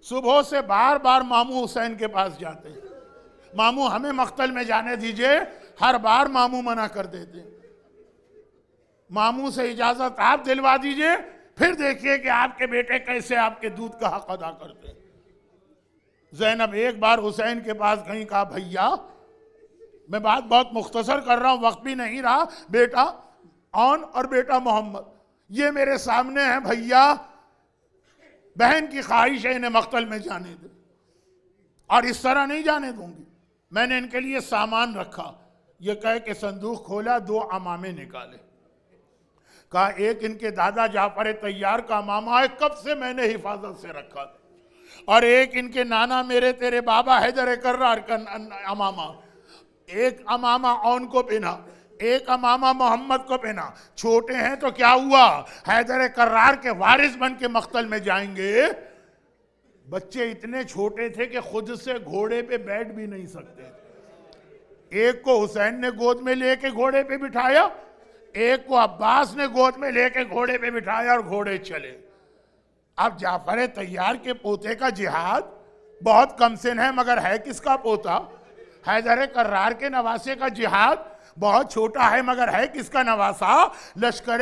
صبح سے بار بار ماموں حسین کے پاس جاتے ہیں، ماموں ہمیں مقتل میں جانے دیجئے، ہر بار ماموں منع کر دیتے ہیں۔ ماموں سے اجازت آپ دلوا دیجئے، پھر دیکھیے کہ آپ کے بیٹے کیسے آپ کے دودھ کا حق ادا کرتے ہیں۔ زینب ایک بار حسین کے پاس گئیں، کہا بھیا، میں بات بہت مختصر کر رہا ہوں، وقت بھی نہیں رہا، بیٹا آن اور بیٹا محمد یہ میرے سامنے ہیں، بھیا بہن کی خواہش ہے انہیں مقتل میں جانے دے، اور اس طرح نہیں جانے دوں گی۔ میں نے ان کے لیے سامان رکھا، یہ کہہ کہ صندوق کھولا، 2 عمامے نکالے، کہا ایک ان کے دادا جعفر طیار کا عمامہ ہے، کب سے میں نے حفاظت سے رکھا تھا، اور ایک ان کے نانا میرے تیرے بابا حیدر کرار کا عمامہ، ایک عمامہ اون کو پہنا، ایک عمامہ محمد کو پہنا، چھوٹے ہیں تو کیا ہوا، حیدر کرار کے وارث بن کے مقتل میں جائیں گے۔ بچے اتنے چھوٹے تھے کہ خود سے گھوڑے پہ بیٹھ بھی نہیں سکتے، ایک کو حسین نے گود میں لے کے گھوڑے پہ بٹھایا، ایک کو عباس نے گود میں لے کے گھوڑے پہ بٹھایا اور گھوڑے چلے۔ اب جعفر طیار کے پوتے کا جہاد بہت کم سن ہے، مگر ہے کس کا پوتا؟ حیدر کرار کے نواسے کا جہاد بہت چھوٹا ہے، مگر ہے کس کا نواسا؟ لشکر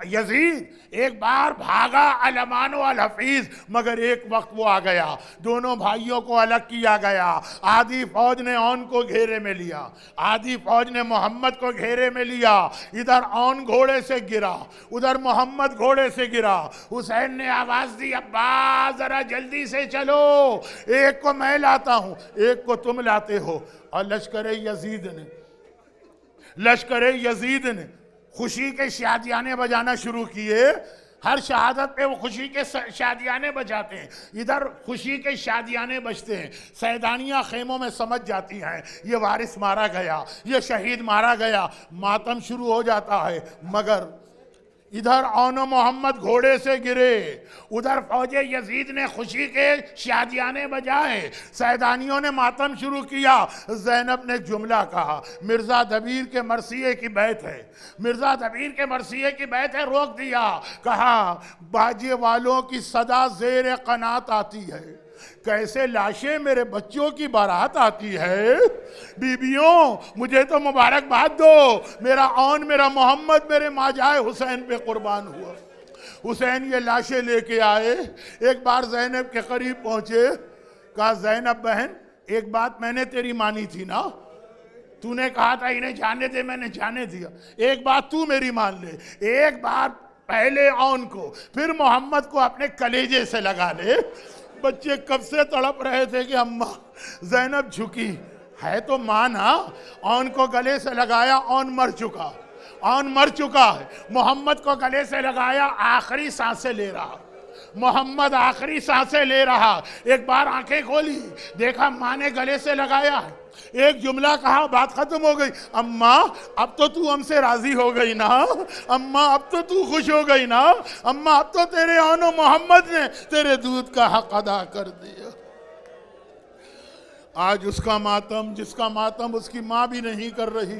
یزید۔ ایک بار بھاگا علمان و الحفیظ، مگر ایک وقت وہ آ گیا، دونوں بھائیوں کو الگ کیا گیا۔ آدھی فوج نے اون کو گھیرے میں لیا، آدھی فوج نے محمد کو گھیرے میں لیا۔ ادھر اون گھوڑے سے گرا، ادھر محمد گھوڑے سے گرا۔ حسین نے آواز دی، عباس ذرا جلدی سے چلو، ایک کو میں لاتا ہوں، ایک کو تم لاتے ہو۔ اور لشکر یزید نے خوشی کے شادیانے بجانا شروع کیے۔ ہر شہادت پہ وہ خوشی کے شادیانے بجاتے ہیں، ادھر خوشی کے شادیانے بجتے ہیں۔ سیدانیاں خیموں میں سمجھ جاتی ہیں، یہ وارث مارا گیا، یہ شہید مارا گیا، ماتم شروع ہو جاتا ہے۔ مگر ادھر اون محمد گھوڑے سے گرے، ادھر فوج یزید نے خوشی کے شادیانے بجائے، سیدانیوں نے ماتم شروع کیا۔ زینب نے جملہ کہا، مرزا دبیر کے مرثیے کی بیعت ہے، مرزا دبیر کے مرثیے کی بیعت ہے، روک دیا۔ کہا باجے والوں کی صدا زیر قنات آتی ہے، کیسے لاشیں میرے بچوں کی بارات آتی ہے۔ بیبیوں مجھے تو مبارکباد دو، میرا اون میرا محمد میرے ماجائے حسین پہ قربان ہوا۔ حسین یہ لاشیں لے کے آئے، ایک بار زینب کے قریب پہنچے، کہا زینب بہن ایک بات میں نے تیری مانی تھی نا، تو نے کہا تھا انہیں جانے دے، میں نے جانے دیا، ایک بات تو میری مان لے، ایک بار پہلے اون کو پھر محمد کو اپنے کلیجے سے لگا لے۔ بچے کب سے تڑپ رہے تھے کہ اماں، زینب جھکی، ہے تو ماں نا، اون کو گلے سے لگایا، اون مر چکا، اون مر چکا ہے، محمد کو گلے سے لگایا، آخری سانسیں لے رہا، محمد آخری سانسیں لے رہا۔ ایک بار آنکھیں کھولی، دیکھا ماں نے گلے سے لگایا ہے، ایک جملہ کہا، بات ختم ہو گئی۔ اماں اب تو ہم سے راضی ہو گئی نا، اماں اب تو خوش ہو گئی نا، اماں اب تو تیرے اون و محمد نے تیرے دودھ کا حق ادا کر دیا۔ آج اس کا ماتم، جس کا ماتم اس کی ماں بھی نہیں کر رہی،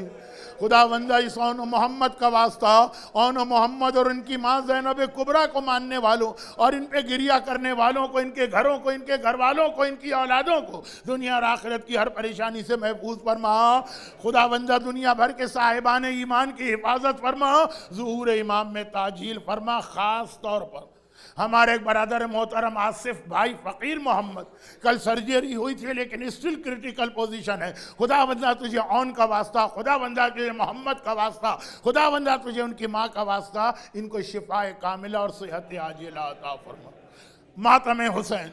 خداوندہ اس اون و محمد کا واسطہ، اون و محمد اور ان کی ماں زینب کبریٰ کو ماننے والوں اور ان پہ گریہ کرنے والوں کو، ان کے گھروں کو، ان کے گھر والوں کو، ان کی اولادوں کو دنیا اور آخرت کی ہر پریشانی سے محفوظ فرما۔ خداوندہ دنیا بھر کے صاحبان ایمان کی حفاظت فرما، ظہور امام میں تعجیل فرما۔ خاص طور پر ہمارے ایک برادر محترم آصف بھائی فقیر محمد، کل سرجری ہوئی تھی لیکن اسٹل کرٹیکل پوزیشن ہے، خداوندہ تجھے اون کا واسطہ، خداوندہ تجھے محمد کا واسطہ، خداوندہ تجھے ان کی ماں کا واسطہ، ان کو شفاء کاملہ اور صحت عاجلہ عطا فرما۔ ماتم حسین۔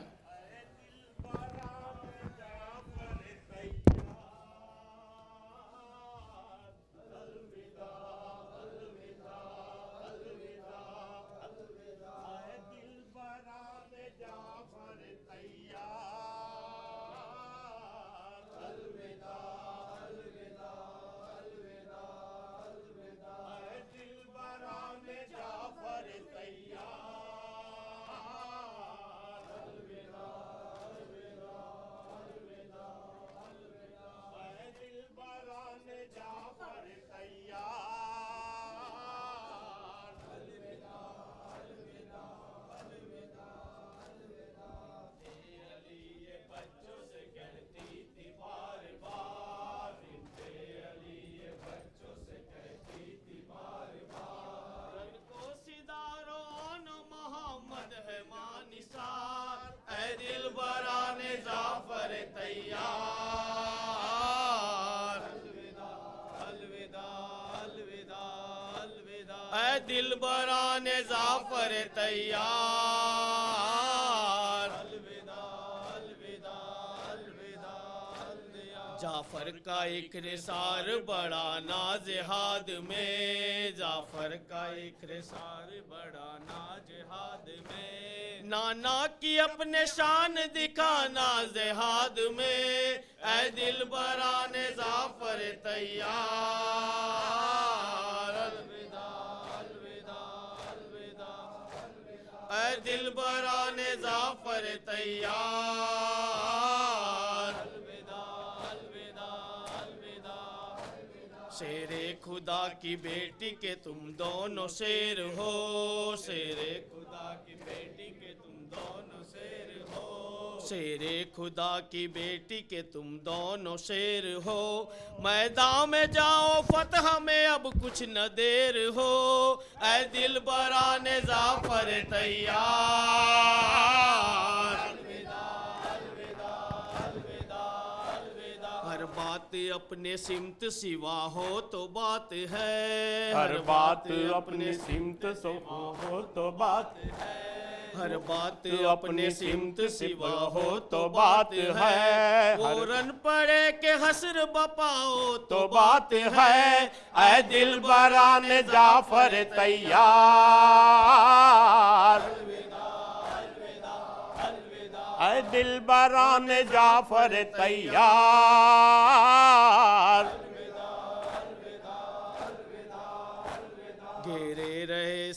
دل بران ظافر تیار، الوداع الوداع الوداع۔ جعفر کا ایک رسار بڑا نازہاد میں، جعفر کا ایک رسار بڑا نازہاد میں، نانا کی اپنے شان دکھانا زہاد میں، اے دل بران ظافر تیار، اے دل بران ظافر تیار، الوداع الوداع الوداع۔ شیر خدا کی بیٹی کے تم دونوں شیر ہو، شیر خدا کی بیٹی کے تم دونوں شیر ہو، شیر خدا کی بیٹی کے تم دونوں شیر ہو، میدان میں جاؤ فتح میں اب کچھ نہ دیر ہو، اے دل بران ظافر تیار، الوداع الوداع الوداع الوداع۔ ہر بات اپنے سمت سوا ہو تو بات ہے، ہر بات اپنے سمت سوا ہو تو بات ہے، ہر بات اپنے سمت سوا ہو تو بات ہے، فوراً پڑے کہ حسر بپاؤ تو بات ہے، اے دل بران جعفر تیار، اے دل بران جعفر تیار، گھیرے رہے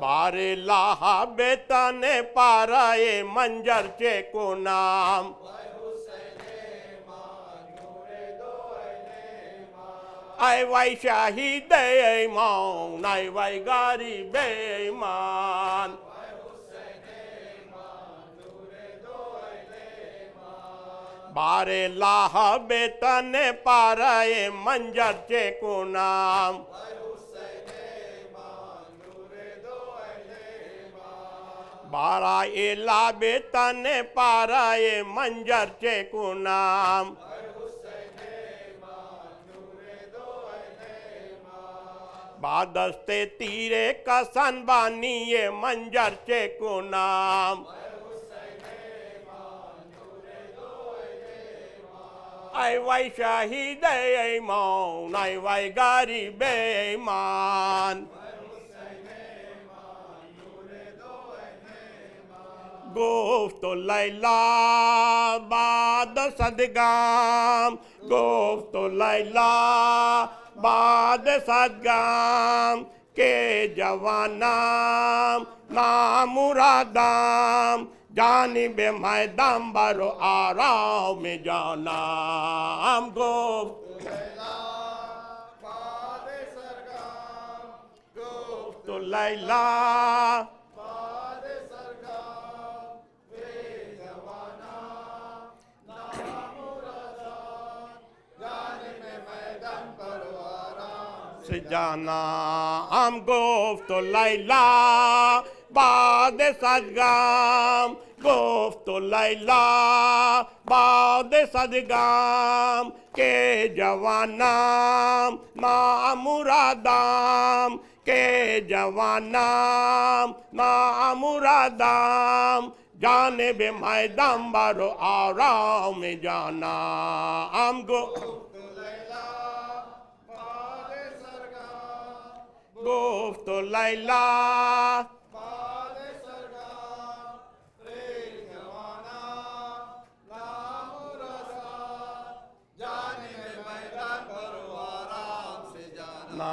بارے لاہا بیتانے پارائے منجر چے کو نام آئے وائی شاہید ایمان آئے وائی غریب ایمان بارے لاہا بیتانے پارائے منجر چے کو نام بارہ الا بیتانے پارائے منجر چے کو نام بادستے تیرے کا سنبانی یہ منجر چے کو نام آئے وائی شاہید ایمان آئے وائی غریب ایمان گفت لیلا بعد صدگام گفت لیلا بعد صدگام کہ جوانام نامرادام جانب میدان برو آرام جانام گفت لیلا سے جانا ہم گفت لیلا بعد صدگام گفت لیلا بعد صدگام کہ جوانام نامرادام کہ جوانام نامرادام جانب میدان برو آرام جانا ہم گفت لیلا نا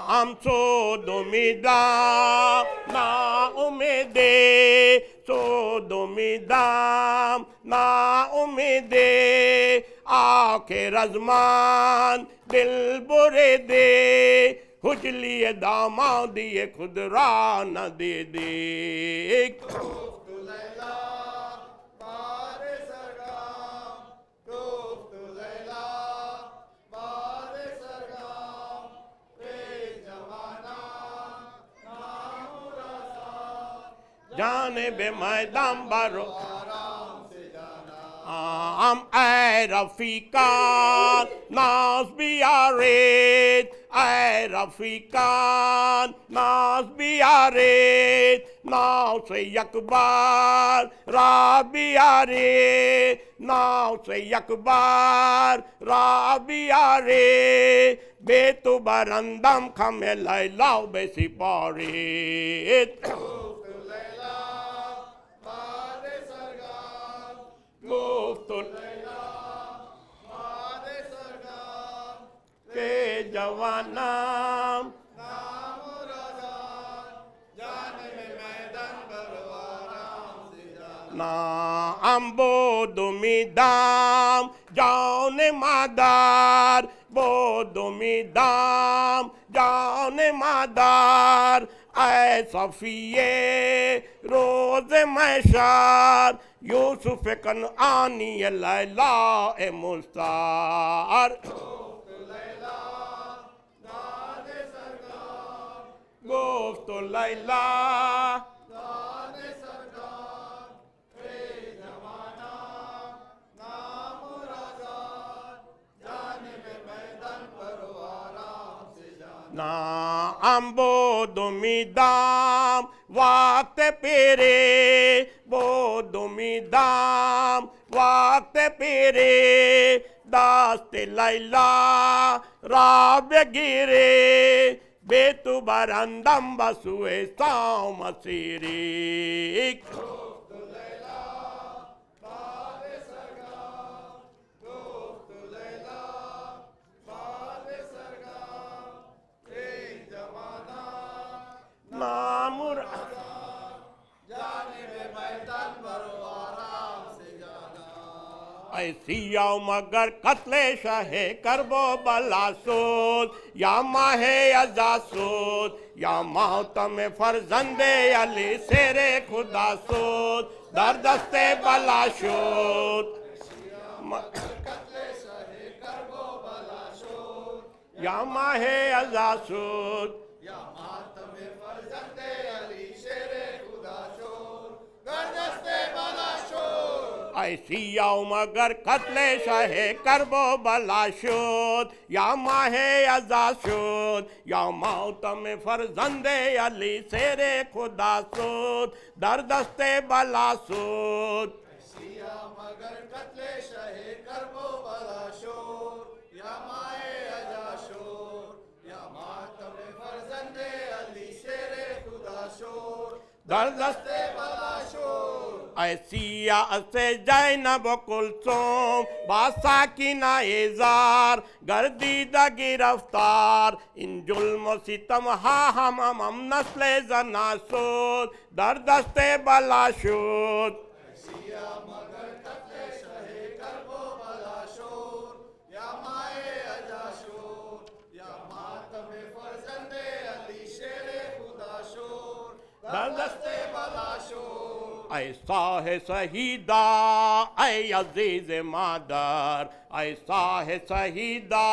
ہم سود امیدام نا امیدے سود امیدام نا امیدے آخر ازمان دل برے دے حجلی دامادی خود را نہ دے دے جانب میدان برو ہم اے رفیقان ناز بیارید اے رفیقان ناز بیارید ناو سے یک بار را بیارید ناو سے یک بار را بیارید بے تو برندم خم لیلاو بے سپارید گفت کہ جوانام نام بود امیدام جان مادر بود امیدام جان مادر اے صفیے روز محشر یوسف کنعانی لیلا مستعار گفت لیلا نام بود امیدام وقت پیرے بود امیدام وقت پیرے دست لیلا را بگیرے بے تو برندم بسوئے سام مسیری نامور ایسی مگر قتل شاہ کرب و بلا سود یا ماہ ازا سود یا ماتم فرزند علی سیر خدا سود در دست بلا شد یا ماہ ازا سود ایسی مگر قتل شاہ کرب و بلا شد یا ماہ ازا شد یا ماتم فرزند علی سیر خدا سود در دست بلا سود مگر قتل شاہ کرب و بلا شور یا مائے اجا شور یا ماتم فرزند علی شیر خدا شور در دست بلا شور ایسی سے زینب کلثوم با ساکنہ زار گردیدہ گرفتار ان ظلم و ستم ہا ہم نسل زنا سود در دست بلا شد مگر قتل شاہ کرب و بلا شور یا مائے اجا شور یا ماتم فرزند علی شیر خدا شور در دست بلا شور ایسا ہے شہیدہ اے عزیز مادر ایسا ہے شہیدہ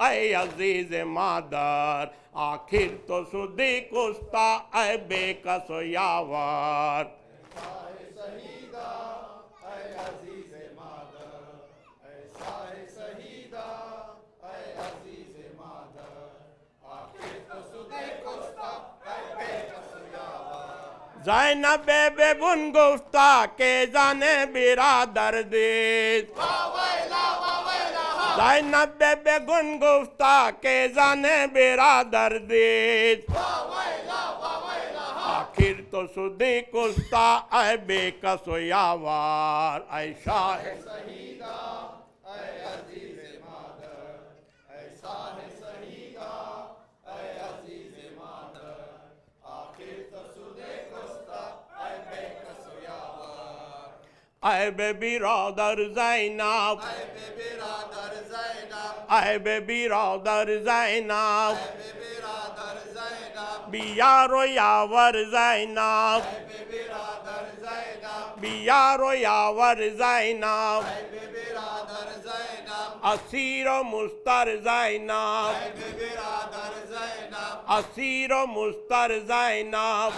اے عزیز مادر آخر تو صدیق استا اے بے کس یاور زینب بے بن گفتہ کہ زانے برادر دید زینب بے گن گفتہ کہ زانے برادر دید آخر تو صدیق استا اے بے کس یاور اے شاہ اے بے برادر زینب اے بے برادر زینب بیارو یاور زینب بیارو یاور زینب اسیر و مستر زینب اسیر و مستر زینب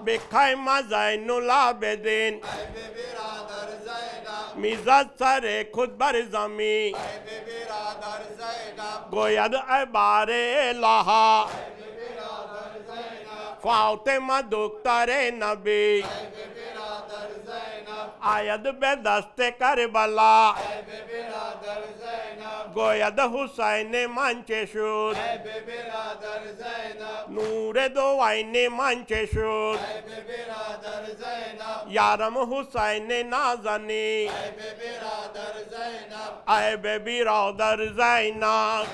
بخیمہ زین العابدین میزد سر خود بر زمین گوید اے بار الہا فاطمہ دختر نبی آید بے دست کربلا گوید حسین منچ شد نور دو عین منچ شد یارم حسین نازنی اے بے برادر زینب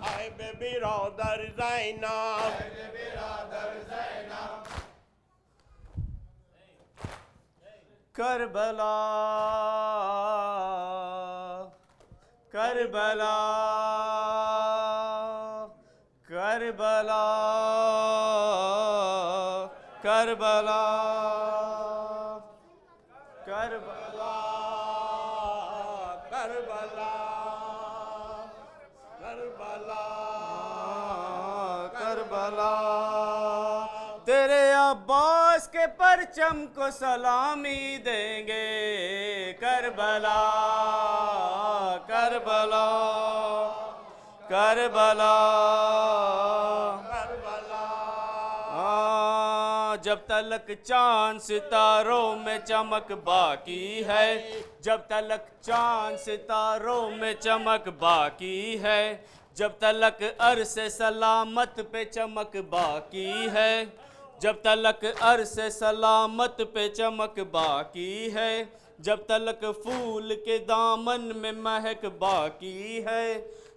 اے بے برادر زینب کربلا کربلا کربلا کربلا کربلا کربلا کربلا کربلا تیرے عباس کے پرچم کو سلامی دیں گے کربلا کربلا کربلا جب تلک چاند ستاروں میں چمک باقی ہے جب تلک چاند ستاروں میں چمک باقی ہے جب تلک عرص سلامت پہ چمک باقی ہے جب تلک عرص سلامت پہ چمک باقی ہے جب تلک پھول کے دامن میں مہک باقی ہے